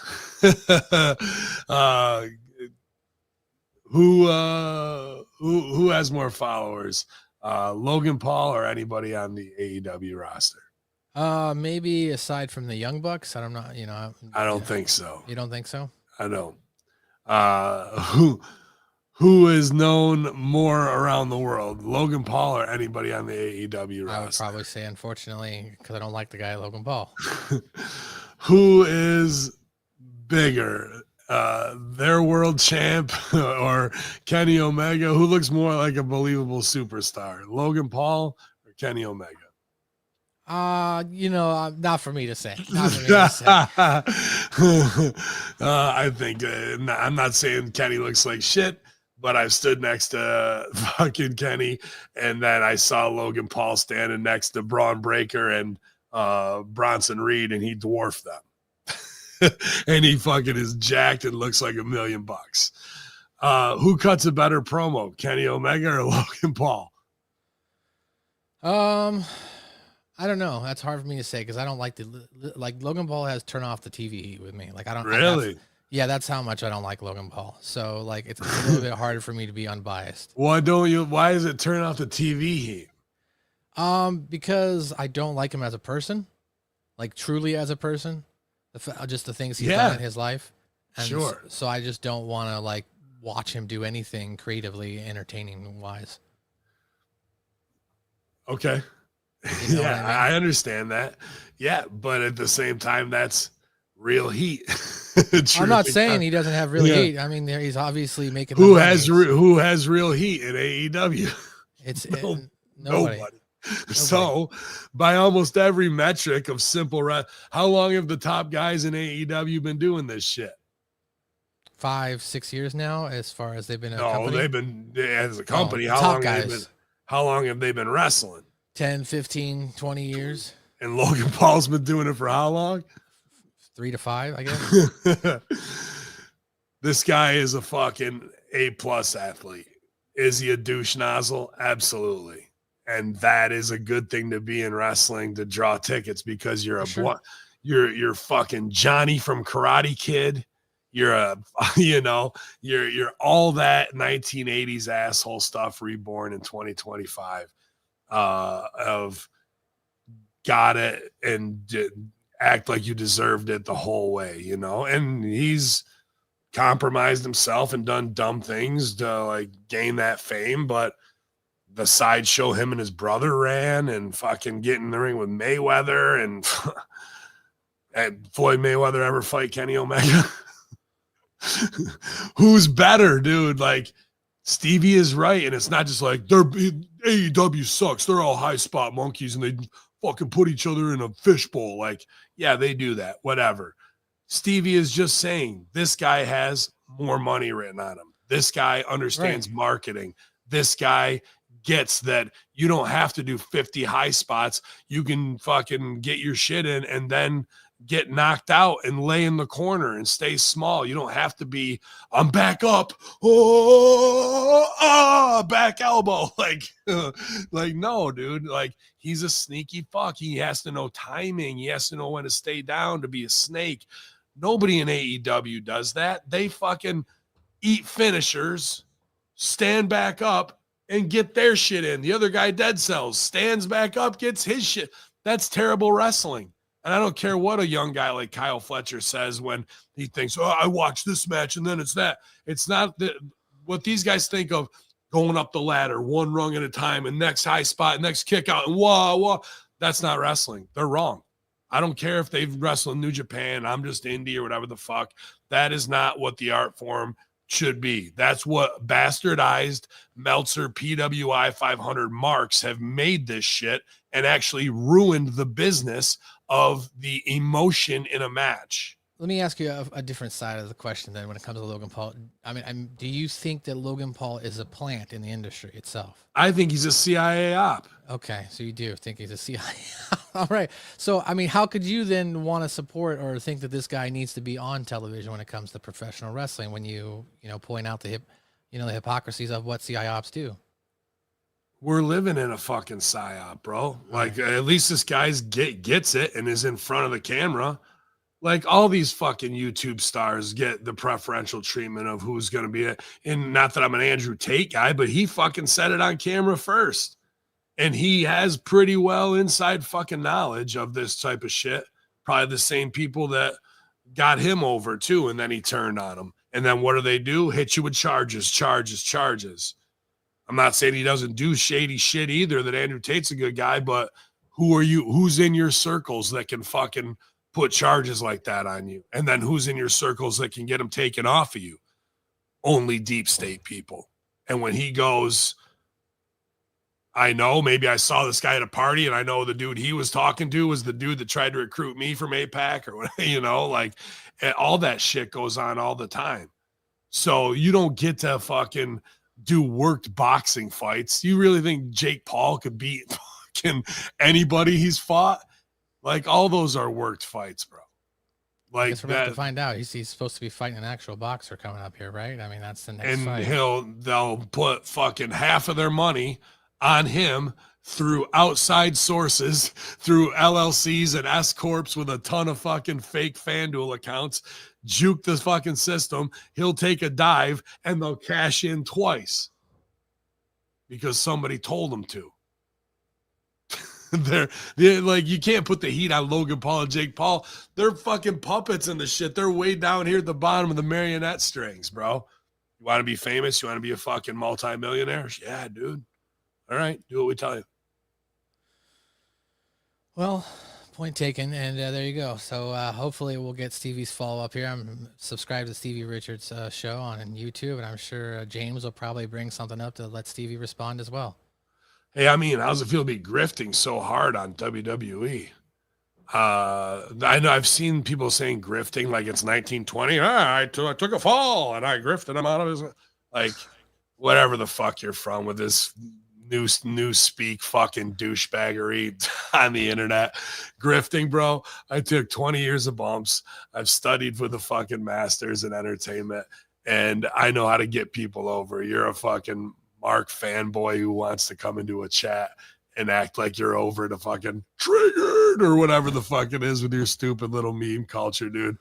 Who has more followers? Logan Paul or anybody on the AEW roster?
Maybe aside from the Young Bucks. I don't
think so.
You don't think so?
I don't. Who is known more around the world, Logan Paul or anybody on the AEW roster?
I would probably say, unfortunately, because I don't like the guy Logan Paul.
Who is bigger, their world champ or Kenny Omega? Who looks more like a believable superstar, Logan Paul or Kenny Omega?
Not for me to say.
I think I'm not saying Kenny looks like shit, but I've stood next to fucking Kenny, and then I saw Logan Paul standing next to Braun Breaker and Bronson Reed, and he dwarfed them. And he fucking is jacked and looks like $1 million. Who cuts a better promo, Kenny Omega or Logan Paul?
I don't know. That's hard for me to say because I don't like Logan Paul has turn off the TV heat with me. Like I don't
really.
That's how much I don't like Logan Paul. So like it's a little bit harder for me to be unbiased.
Why does it turn off the TV heat?
Because I don't like him as a person, like truly as a person. Just the things he's done in his life. And
sure.
So I just don't want to like watch him do anything creatively entertaining wise.
Okay.
You know what I mean?
I understand that. Yeah, but at the same time, that's real heat.
I'm not saying he doesn't have real heat. I mean, he's obviously making.
Who has real heat in AEW?
It's
nobody. So, by almost every metric of simple, how long have the top guys in AEW been doing this shit?
5-6 years now, as far as they've been. They've
been as a company. How long have they been wrestling?
10, 15, 20 years.
And Logan Paul's been doing it for how long?
3 to 5, I guess.
This guy is a fucking A+ athlete. Is he a douche nozzle? Absolutely. And that is a good thing to be in wrestling, to draw tickets, because you're
For sure.
you're fucking Johnny from Karate Kid. You're a, you're all that 1980s asshole stuff reborn in 2025 of got it and act like you deserved it the whole way, and he's compromised himself and done dumb things to like gain that fame. But the sideshow him and his brother ran, and fucking get in the ring with Mayweather, and Floyd Mayweather ever fight Kenny Omega? Who's better, dude? Like, Stevie is right, and it's not just like AEW sucks. They're all high spot monkeys, and they fucking put each other in a fishbowl. Like, yeah, they do that. Whatever. Stevie is just saying this guy has more money written on him. This guy understands marketing. This guy gets that you don't have to do 50 high spots. You can fucking get your shit in and then get knocked out and lay in the corner and stay small. You don't have to be, I'm back up. Back elbow. Like, no, dude. Like, he's a sneaky fuck. He has to know timing. He has to know when to stay down to be a snake. Nobody in AEW does that. They fucking eat finishers, stand back up, and get their shit in. The other guy dead cells, stands back up, gets his shit. That's terrible wrestling. And I don't care what a young guy like Kyle Fletcher says when he thinks, I watched this match and then it's that. It's not what these guys think of going up the ladder one rung at a time and next high spot, next kick out, and wah. That's not wrestling. They're wrong. I don't care if they've wrestled in New Japan. I'm just indie or whatever the fuck. That is not what the art form should be. That's what bastardized Meltzer PWI 500 marks have made this shit and actually ruined the business of the emotion in a match.
Let me ask you a different side of the question then when it comes to Logan Paul. I mean, do you think that Logan Paul is a plant in the industry itself?
I think he's a CIA op.
Okay, so you do think he's a CIA. All right. So, I mean, how could you then want to support or think that this guy needs to be on television when it comes to professional wrestling when you point out the hypocrisies of what CIA ops do?
We're living in a fucking psyop, bro. Like, at least this guy's gets it and is in front of the camera. Like, all these fucking YouTube stars get the preferential treatment of who's going to be it. And not that I'm an Andrew Tate guy, but he fucking said it on camera first. And he has pretty well inside fucking knowledge of this type of shit. Probably the same people that got him over too. And then he turned on them. And then what do? Hit you with charges. I'm not saying he doesn't do shady shit either, that Andrew Tate's a good guy, but who are you? Who's in your circles that can fucking put charges like that on you? And then who's in your circles that can get them taken off of you? Only deep state people. And when he goes, I know, maybe I saw this guy at a party and I know the dude he was talking to was the dude that tried to recruit me from APAC or whatever, like all that shit goes on all the time. So you don't get to fucking do worked boxing fights. You really think Jake Paul could beat fucking anybody he's fought? Like, all those are worked fights, bro. Like, I guess
we're about to find out. He's supposed to be fighting an actual boxer coming up here, right? I mean, that's the next fight.
And they'll put fucking half of their money on him through outside sources, through LLCs and S Corps with a ton of fucking fake FanDuel accounts, juke the fucking system. He'll take a dive and they'll cash in twice because somebody told them to. They're like, you can't put the heat on Logan Paul and Jake Paul. They're fucking puppets in the shit. They're way down here at the bottom of the marionette strings, bro. You want to be famous? You want to be a fucking multimillionaire? Yeah, dude. All right, do what we tell you.
Well, point taken, and there you go. So hopefully we'll get Stevie's follow-up here. I'm subscribed to Stevie Richards' show on YouTube, and I'm sure James will probably bring something up to let Stevie respond as well.
Hey, I mean, how's it feel to be grifting so hard on WWE? I know I've seen people saying grifting like it's 1920. I took a fall and I grifted him out of his, like, whatever the fuck you're from with this new speak fucking douchebaggery on the internet. Grifting, bro. I took 20 years of bumps. I've studied for the fucking masters in entertainment, and I know how to get people over. You're a fucking Mark fanboy who wants to come into a chat and act like you're over to fucking triggered or whatever the fuck it is with your stupid little meme culture, dude.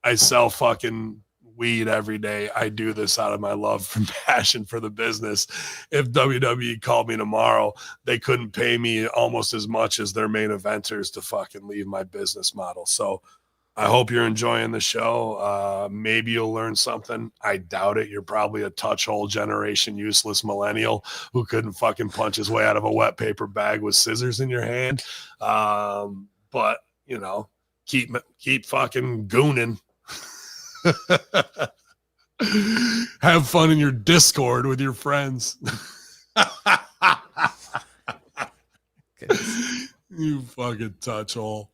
I sell fucking weed every day. I do this out of my love and passion for the business. If WWE called me tomorrow, they couldn't pay me almost as much as their main eventers to fucking leave my business model. So I hope you're enjoying the show. Maybe you'll learn something. I doubt it. You're probably a touch hole generation useless millennial who couldn't fucking punch his way out of a wet paper bag with scissors in your hand. But you know, keep fucking gooning. Have fun in your Discord with your friends. You fucking touch hole.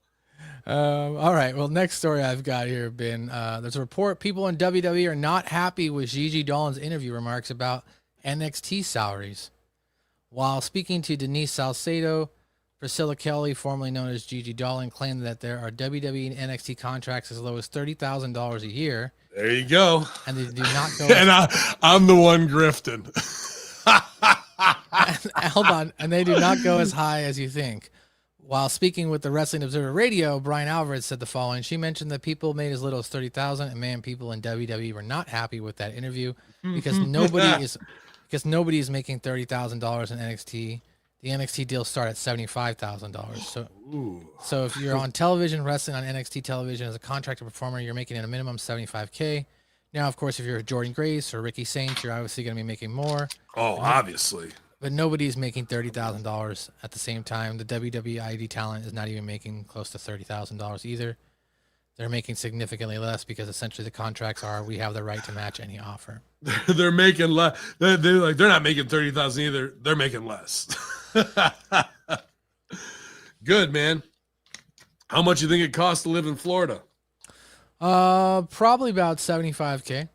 All right. Well, next story I've got here, Ben. There's a report people in WWE are not happy with Gigi Dolan's interview remarks about NXT salaries. While speaking to Denise Salcedo, Priscilla Kelly, formerly known as Gigi Dolan, claimed that there are WWE and NXT contracts as low as $30,000 a year.
There you go.
And they do not go.
And I'm the one grifting.
Hold on. And they do not go as high as you think. While speaking with the Wrestling Observer Radio, Brian Alvarez said the following. She mentioned that people made as little as $30,000, and man, people in WWE were not happy with that interview because nobody is making $30,000 in NXT. The NXT deals start at $75,000. So if you're on television, wrestling on NXT television as a contracted performer, you're making at a minimum $75K. Now, of course, if you're Jordan Grace or Ricky Saints, you're obviously going to be making more.
Oh, obviously.
But nobody's making $30,000 at the same time. The WWE ID talent is not even making close to $30,000 either. They're making significantly less because essentially the contracts are we have the right to match any offer.
They're making less. They're not making 30,000 either. They're making less. Good, man. How much you think it costs to live in Florida?
Probably about $75K.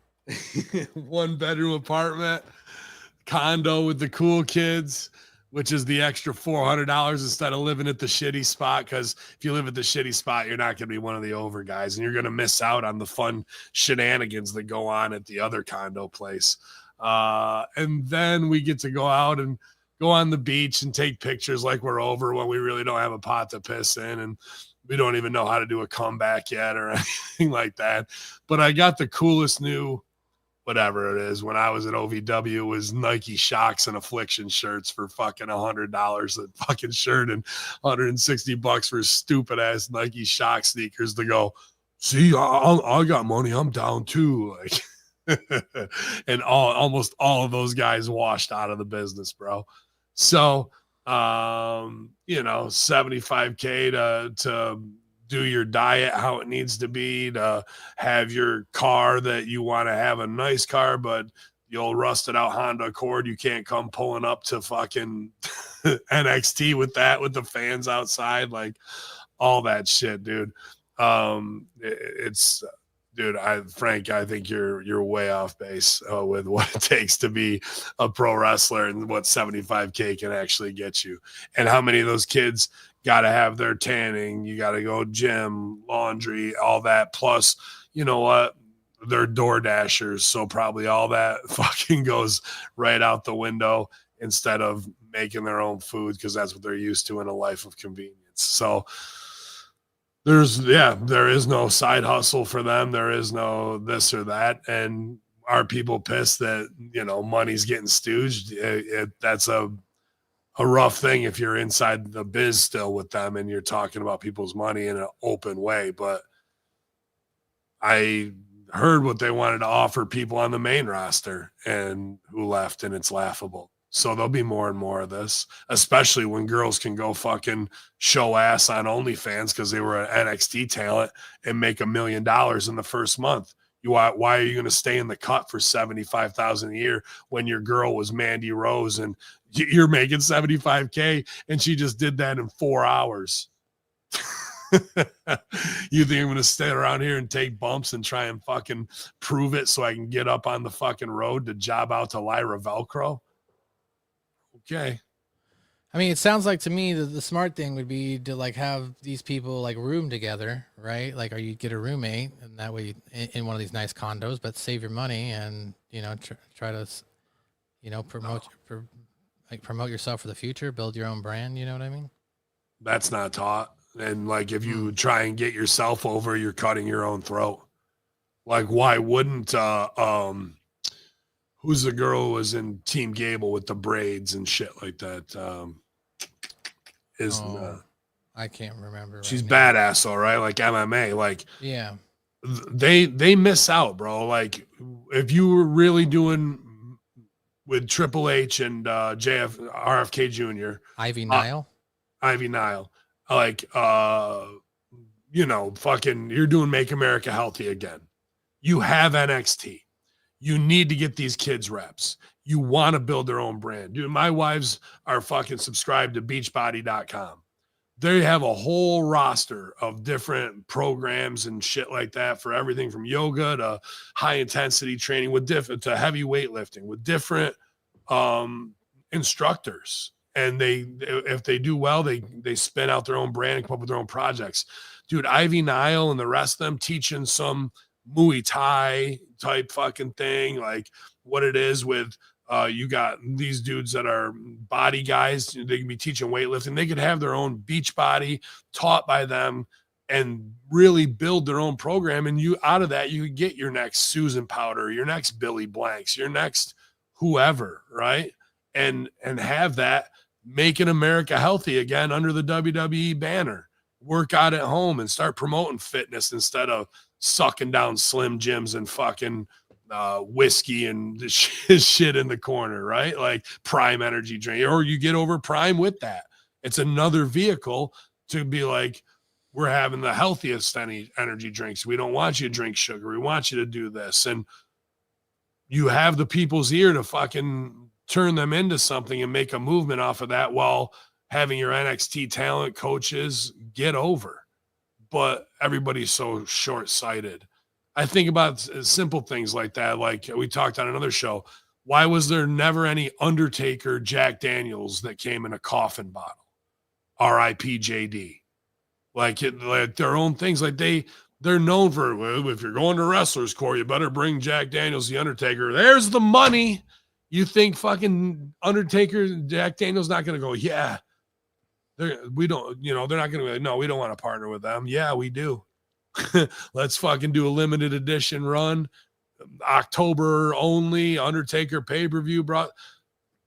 1 bedroom apartment, condo with the cool kids, which is the extra $400 instead of living at the shitty spot. Because if you live at the shitty spot, you're not going to be one of the over guys, and you're going to miss out on the fun shenanigans that go on at the other condo place. And then we get to go out and go on the beach and take pictures like we're over when we really don't have a pot to piss in, and we don't even know how to do a comeback yet or anything like that. But I got the coolest new whatever it is. When I was at OVW, it was Nike Shocks and Affliction shirts for fucking $100 a fucking shirt and $160 for stupid ass Nike Shock sneakers to go, see, I got money. I'm down too. Like, and almost all of those guys washed out of the business, bro. So, you know, $75K to do your diet how it needs to be, to have your car that you want to have a nice car, but the old rusted out Honda Accord, you can't come pulling up to fucking NXT with that, with the fans outside, like all that shit, dude. It's dude, Frank, I think you're way off base with what it takes to be a pro wrestler and what $75K can actually get you, and how many of those kids got to have their tanning. You got to go gym, laundry, all that. Plus, you know what? They're door dashers. So probably all that fucking goes right out the window instead of making their own food, because that's what they're used to in a life of convenience. So there is no side hustle for them. There is no this or that. And are people pissed that, you know, money's getting stooged? That's a rough thing if you're inside the biz still with them and you're talking about people's money in an open way. But I heard what they wanted to offer people on the main roster and who left, and it's laughable. So there'll be more and more of this, especially when girls can go fucking show ass on OnlyFans because they were an NXT talent and make $1 million in the first month. Why are you going to stay in the cut for $75,000 a year when your girl was Mandy Rose and you're making $75K and she just did that in 4 hours? You think I'm going to stay around here and take bumps and try and fucking prove it so I can get up on the fucking road to job out to Lyra Velcro? Okay.
I mean, it sounds like to me that the smart thing would be to like have these people like room together, right? Like, or you get a roommate, and that way in one of these nice condos, but save your money and, you know, try to, you know, promote, like promote yourself for the future, build your own brand. You know what I mean?
That's not taught. And like, if you try and get yourself over, you're cutting your own throat. Like, why wouldn't, who's the girl who was in Team Gable with the braids and shit like that?
I can't remember.
She's
right now.
badass though, right? Like MMA, like
Yeah.
they miss out, bro. Like, if you were really doing with Triple H and RFK Jr.,
Ivy Nile.
Ivy Nile, like, fucking, you're doing Make America Healthy Again. You have NXT. You need to get these kids reps. You want to build their own brand. Dude, my wives are fucking subscribed to beachbody.com. They have a whole roster of different programs and shit like that for everything from yoga to high intensity training to heavy weightlifting with different instructors. And if they do well, they spin out their own brand and come up with their own projects. Dude, Ivy Nile and the rest of them teaching some Muay Thai type fucking thing, like what it is with you got these dudes that are body guys. They can be teaching weightlifting. They could have their own beach body taught by them and really build their own program. And you, out of that, you could get your next Susan Powder, your next Billy Blanks, your next whoever, right? And have that making America healthy again under the WWE banner. Work out at home and start promoting fitness instead of sucking down Slim Jims and fucking whiskey and the shit in the corner, right? Like Prime energy drink, or you get over Prime with that. It's another vehicle to be like, we're having the healthiest energy drinks. We don't want you to drink sugar. We want you to do this. And you have the people's ear to fucking turn them into something and make a movement off of that while having your NXT talent coaches get over. But everybody's so short-sighted. I think about simple things like that. Like we talked on another show. Why was there never any Undertaker Jack Daniels that came in a coffin bottle? R.I.P. JD. Like their own things. Like they're known for, well, if you're going to Wrestlers Corps, you better bring Jack Daniels, the Undertaker. There's the money. You think fucking Undertaker, Jack Daniels not going to go, yeah. We don't, they're not going to be like, no, we don't want to partner with them. Yeah, we do. Let's fucking do a limited edition run. October only, Undertaker pay-per-view brought.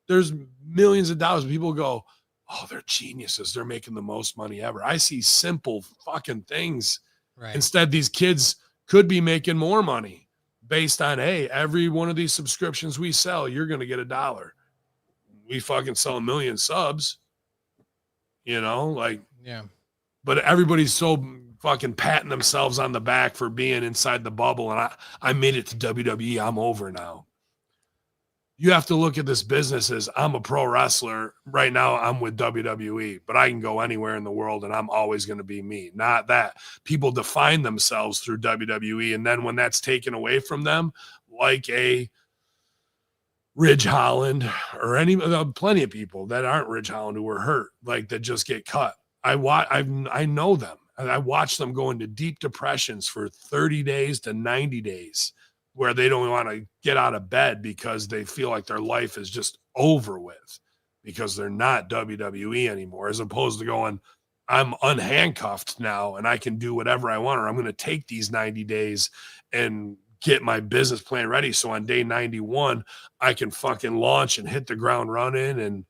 There's millions of dollars. People go, oh, they're geniuses. They're making the most money ever. I see simple fucking things.
Right.
Instead, these kids could be making more money based on, hey, every one of these subscriptions we sell, you're going to get $1. We fucking sell 1 million subs.
Yeah.
But everybody's so fucking patting themselves on the back for being inside the bubble. And I made it to WWE. I'm over now. You have to look at this business as, I'm a pro wrestler. Right now, I'm with WWE, but I can go anywhere in the world and I'm always going to be me. Not that people define themselves through WWE. And then when that's taken away from them, like a Ridge Holland or plenty of people that aren't Ridge Holland who were hurt, like that just get cut. I know them, and I watch them go into deep depressions for 30 days to 90 days where they don't want to get out of bed because they feel like their life is just over with because they're not WWE anymore, as opposed to going, I'm unhandcuffed now and I can do whatever I want, or I'm going to take these 90 days and get my business plan ready. So on day 91, I can fucking launch and hit the ground running. And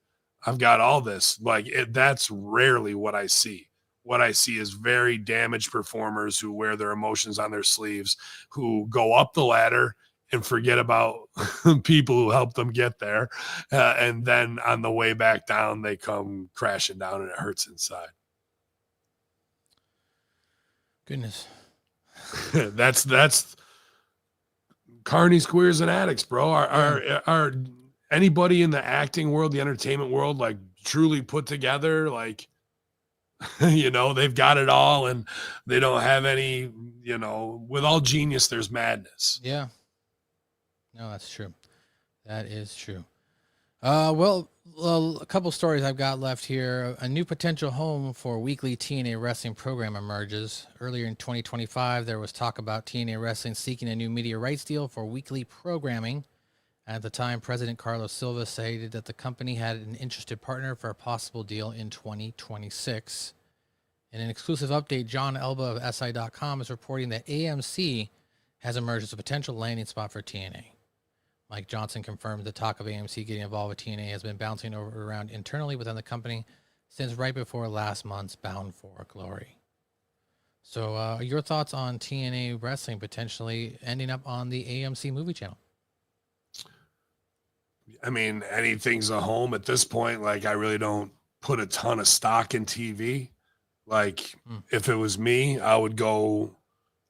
I've got all this. That's rarely what I see. What I see is very damaged performers who wear their emotions on their sleeves, who go up the ladder and forget about people who helped them get there. And then on the way back down, they come crashing down and it hurts inside.
Goodness.
That's carnies, queers, and addicts, bro. Are anybody in the acting world, the entertainment world, like truly put together? Like, they've got it all and they don't have any, with all genius, there's madness.
Yeah. No, that's true. That is true. Well, a couple stories I've got left here. A new potential home for weekly TNA wrestling program emerges. Earlier in 2025, there was talk about TNA Wrestling seeking a new media rights deal for weekly programming At the time, President Carlos Silva stated that the company had an interested partner for a possible deal in 2026. In an exclusive update, John Elba of SI.com is reporting that AMC has emerged as a potential landing spot for TNA. Mike Johnson confirmed the talk of AMC getting involved with TNA has been bouncing around internally within the company since right before last month's Bound for Glory. So your thoughts on TNA Wrestling potentially ending up on the AMC movie channel?
I mean, anything's a home at this point. Like, I really don't put a ton of stock in TV. Like, if it was me, I would go.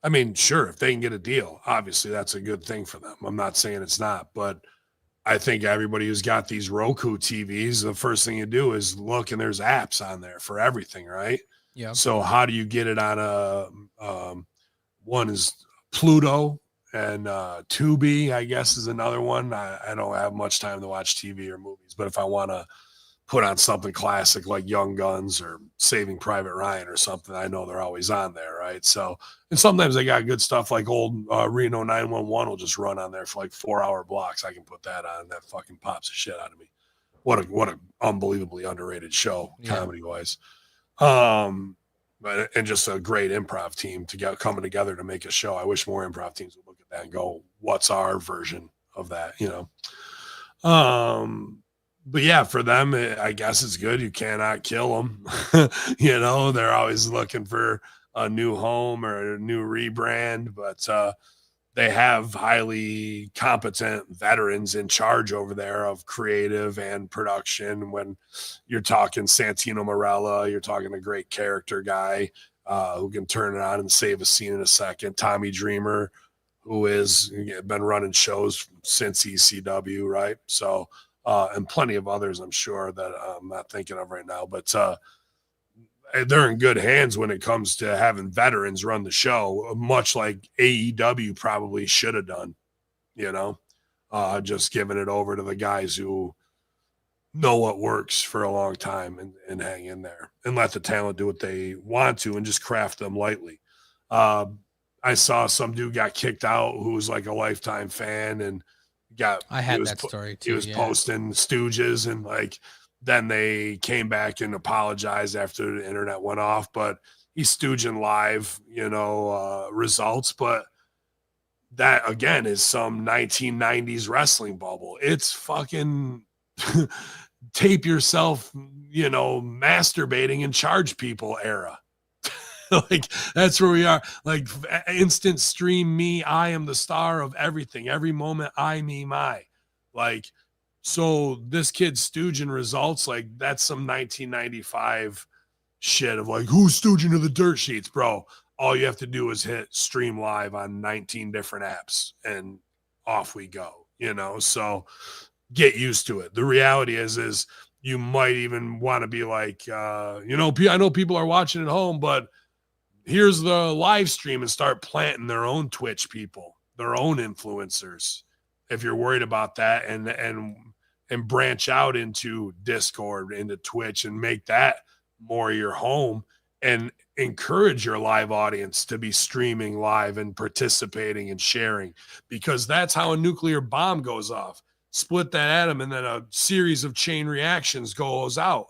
I mean, sure, if they can get a deal, obviously that's a good thing for them. I'm not saying it's not, but I think everybody who's got these Roku TVs, the first thing you do is look, and there's apps on there for everything, right?
Yeah.
So how do you get it on a one is Pluto, and Tubi, I guess, is another one. I don't have much time to watch TV or movies, but if I want to put on something classic like Young Guns or Saving Private Ryan or something, I know they're always on there, right? So, and sometimes they got good stuff like old Reno 911 will just run on there for like 4-hour blocks. I can put that on. That fucking pops the shit out of me. What a unbelievably underrated show, comedy wise. But and just a great improv team to get coming together to make a show. I wish more improv teams would look at that and go, what's our version of that, you know? But yeah, for them, I guess it's good. You cannot kill them. You know, they're always looking for a new home or a new rebrand, but they have highly competent veterans in charge over there of creative and production. When you're talking Santino Marella, you're talking a great character guy who can turn it on and save a scene in a second. Tommy Dreamer, who has been running shows since ECW, right? So, and plenty of others, I'm sure, that I'm not thinking of right now, but they're in good hands when it comes to having veterans run the show, much like AEW probably should have done, you know, just giving it over to the guys who know what works for a long time and hang in there and let the talent do what they want to and just craft them lightly. I saw some dude got kicked out who was like a lifetime fan and
I had that story too.
He was posting Stooges, and like then they came back and apologized after the internet went off, but he's stooging live, you know, results. But that again is some 1990s wrestling bubble. It's fucking tape yourself, you know, masturbating and charge people era. Like that's where we are. Like instant stream me, I am the star of everything. Every moment I, me, my. Like, so this kid's stooging results, like that's some 1995 shit of like, who's stooging to the dirt sheets, bro? All you have to do is hit stream live on 19 different apps and off we go, you know? So get used to it. The reality is you might even want to be like, you know, I know people are watching at home, but here's the live stream, and start planting their own Twitch people, their own influencers. If you're worried about that, and branch out into Discord, into Twitch, and make that more your home, and encourage your live audience to be streaming live and participating and sharing, because that's how a nuclear bomb goes off. Split that atom, and then a series of chain reactions goes out.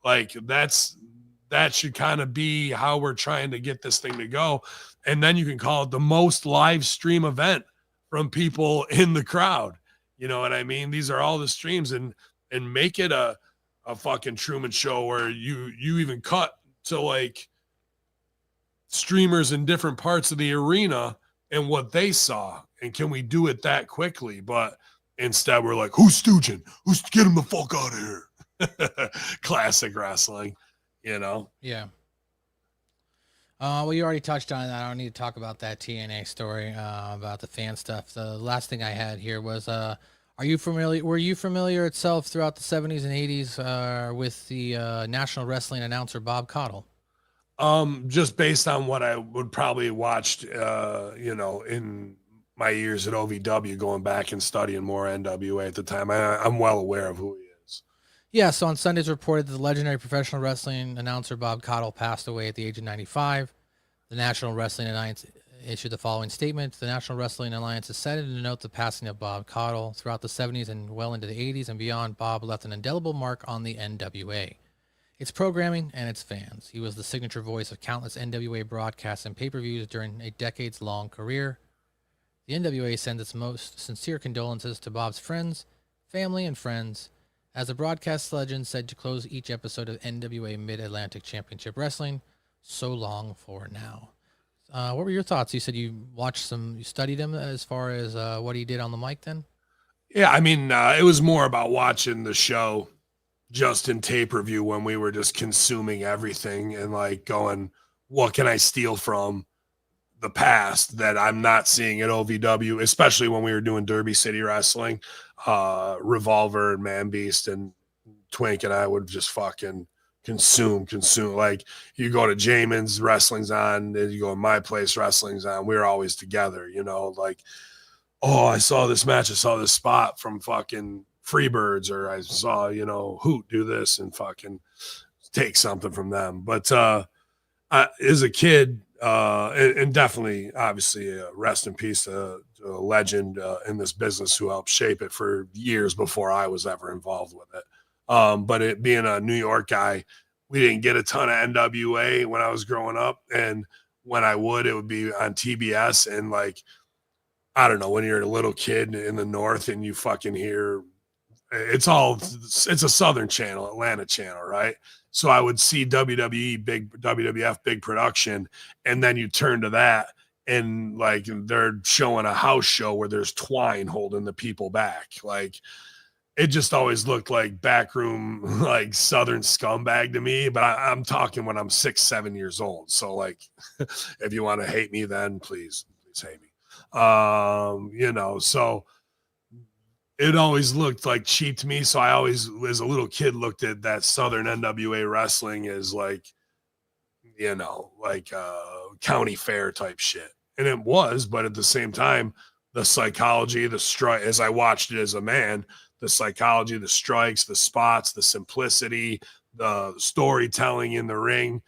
Like that should kind of be how we're trying to get this thing to go. And then you can call it the most live stream event from people in the crowd. You know what I mean? These are all the streams, and make it a fucking Truman Show where you even cut to like streamers in different parts of the arena and what they saw. And can we do it that quickly? But instead we're like, who's stooging? Who's get him the fuck out of here? Classic wrestling. You know?
Yeah. Well, you already touched on that. I don't need to talk about that TNA story about the fan stuff. The last thing I had here was, were you familiar itself throughout the 70s and 80s with the National Wrestling announcer Bob Caudle?
Just based on what I would probably watched, you know, in my years at OVW, going back and studying more NWA at the time, I'm well aware of who he is.
Yeah, so on Sundays reported that the legendary professional wrestling announcer Bob Caudle passed away at the age of 95. The National Wrestling issued the following statement. The National Wrestling Alliance is saddened to note the passing of Bob Caudle. Throughout the 70s and well into the 80s and beyond, Bob left an indelible mark on the NWA, its programming, and its fans. He was the signature voice of countless NWA broadcasts and pay-per-views during a decades-long career. The NWA sends its most sincere condolences to Bob's friends, family, and friends. As the broadcast legend said to close each episode of NWA Mid-Atlantic Championship Wrestling, so long for now. What were your thoughts? You said you studied him as far as what he did on the mic then?
Yeah, I mean, it was more about watching the show just in pay-per-view when we were just consuming everything and like going, what can I steal from the past that I'm not seeing at OVW, especially when we were doing Derby City Wrestling. Revolver and Man Beast and Twink and I would just fucking consume. Like you go to Jamin's, wrestling's on, and you go to my place, wrestling's on. We were always together, you know, like, oh, I saw this match, I saw this spot from fucking Freebirds, or I saw, you know, Hoot do this and fucking take something from them. But as a kid, and definitely, obviously, rest in peace to a legend in this business who helped shape it for years before I was ever involved with it. But it being a New York guy, we didn't get a ton of NWA when I was growing up. And when I would, it would be on TBS. And like, I don't know, when you're a little kid in the North and you fucking hear, it's a Southern channel, Atlanta channel, right? So I would see WWE, big WWF, big production. And then you turn to that and like, they're showing a house show where there's twine holding the people back. Like, it just always looked like backroom, like Southern scumbag to me. But I'm talking when I'm 6-7 years old. So like, if you want to hate me, then please hate me. You know, so it always looked like cheap to me. So I always, as a little kid, looked at that Southern NWA wrestling as like, you know, like county fair type shit. And it was, but at the same time, the psychology, the strike, as I watched it as a man, the psychology, the strikes, the spots, the simplicity, the storytelling in the ring,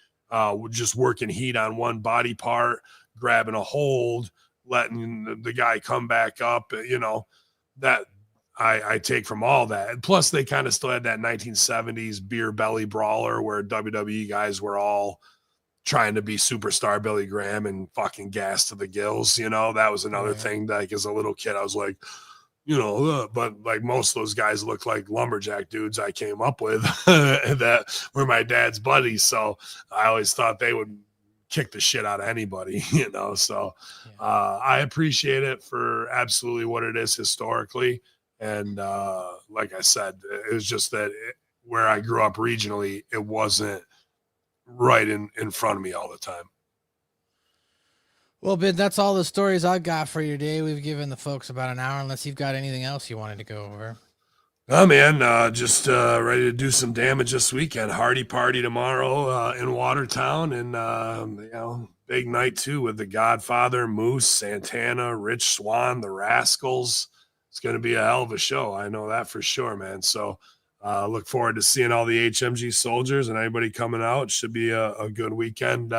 just working heat on one body part, grabbing a hold, letting the guy come back up, you know, that I take from all that. And plus they kind of still had that 1970s beer belly brawler where WWE guys were all trying to be superstar Billy Graham and fucking gas to the gills. You know, that was another thing. Like as a little kid, I was like, you know, but like most of those guys look like lumberjack dudes I came up with that were my dad's buddies. So I always thought they would kick the shit out of anybody, you know? So I appreciate it for absolutely what it is historically. And like I said, it was just that where I grew up regionally, it wasn't right in front of me all the time.
Well, Ben, that's all the stories I've got for you today. We've given the folks about an hour, unless you've got anything else you wanted to go over.
Oh man, just ready to do some damage this weekend. Hardy party tomorrow in Watertown, and you know, big night too with the Godfather, Moose, Santana, Rich Swann, the Rascals. It's going to be a hell of a show. I know that for sure, man. So look forward to seeing all the HMG soldiers and anybody coming out. It should be a good weekend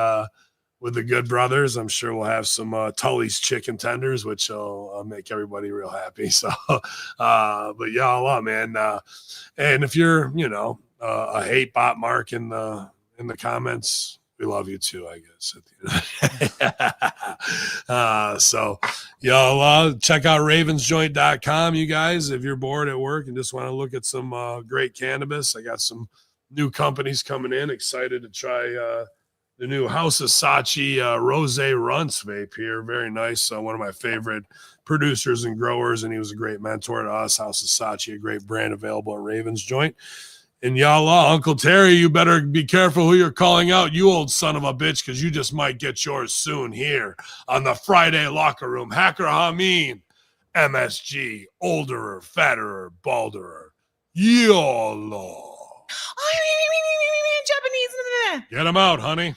with the Good Brothers. I'm sure we'll have some Tully's chicken tenders, which will make everybody real happy. So, but y'all, man. And if you're, you know, a hate bot mark in the comments, we love you too, I guess. So y'all check out ravensjoint.com, you guys, if you're bored at work and just want to look at some great cannabis. I got some new companies coming in. Excited to try the new House of Sachi Rose Runts vape here. Very nice. One of my favorite producers and growers, and he was a great mentor to us. House of Sachi, a great brand available at Ravens Joint. And y'all, Uncle Terry, you better be careful who you're calling out, you old son of a bitch, because you just might get yours soon here on the Friday Locker Room. Hacker Hameen, MSG, olderer, fatterer, balderer. YOLO.
Japanese.
Get him out, honey.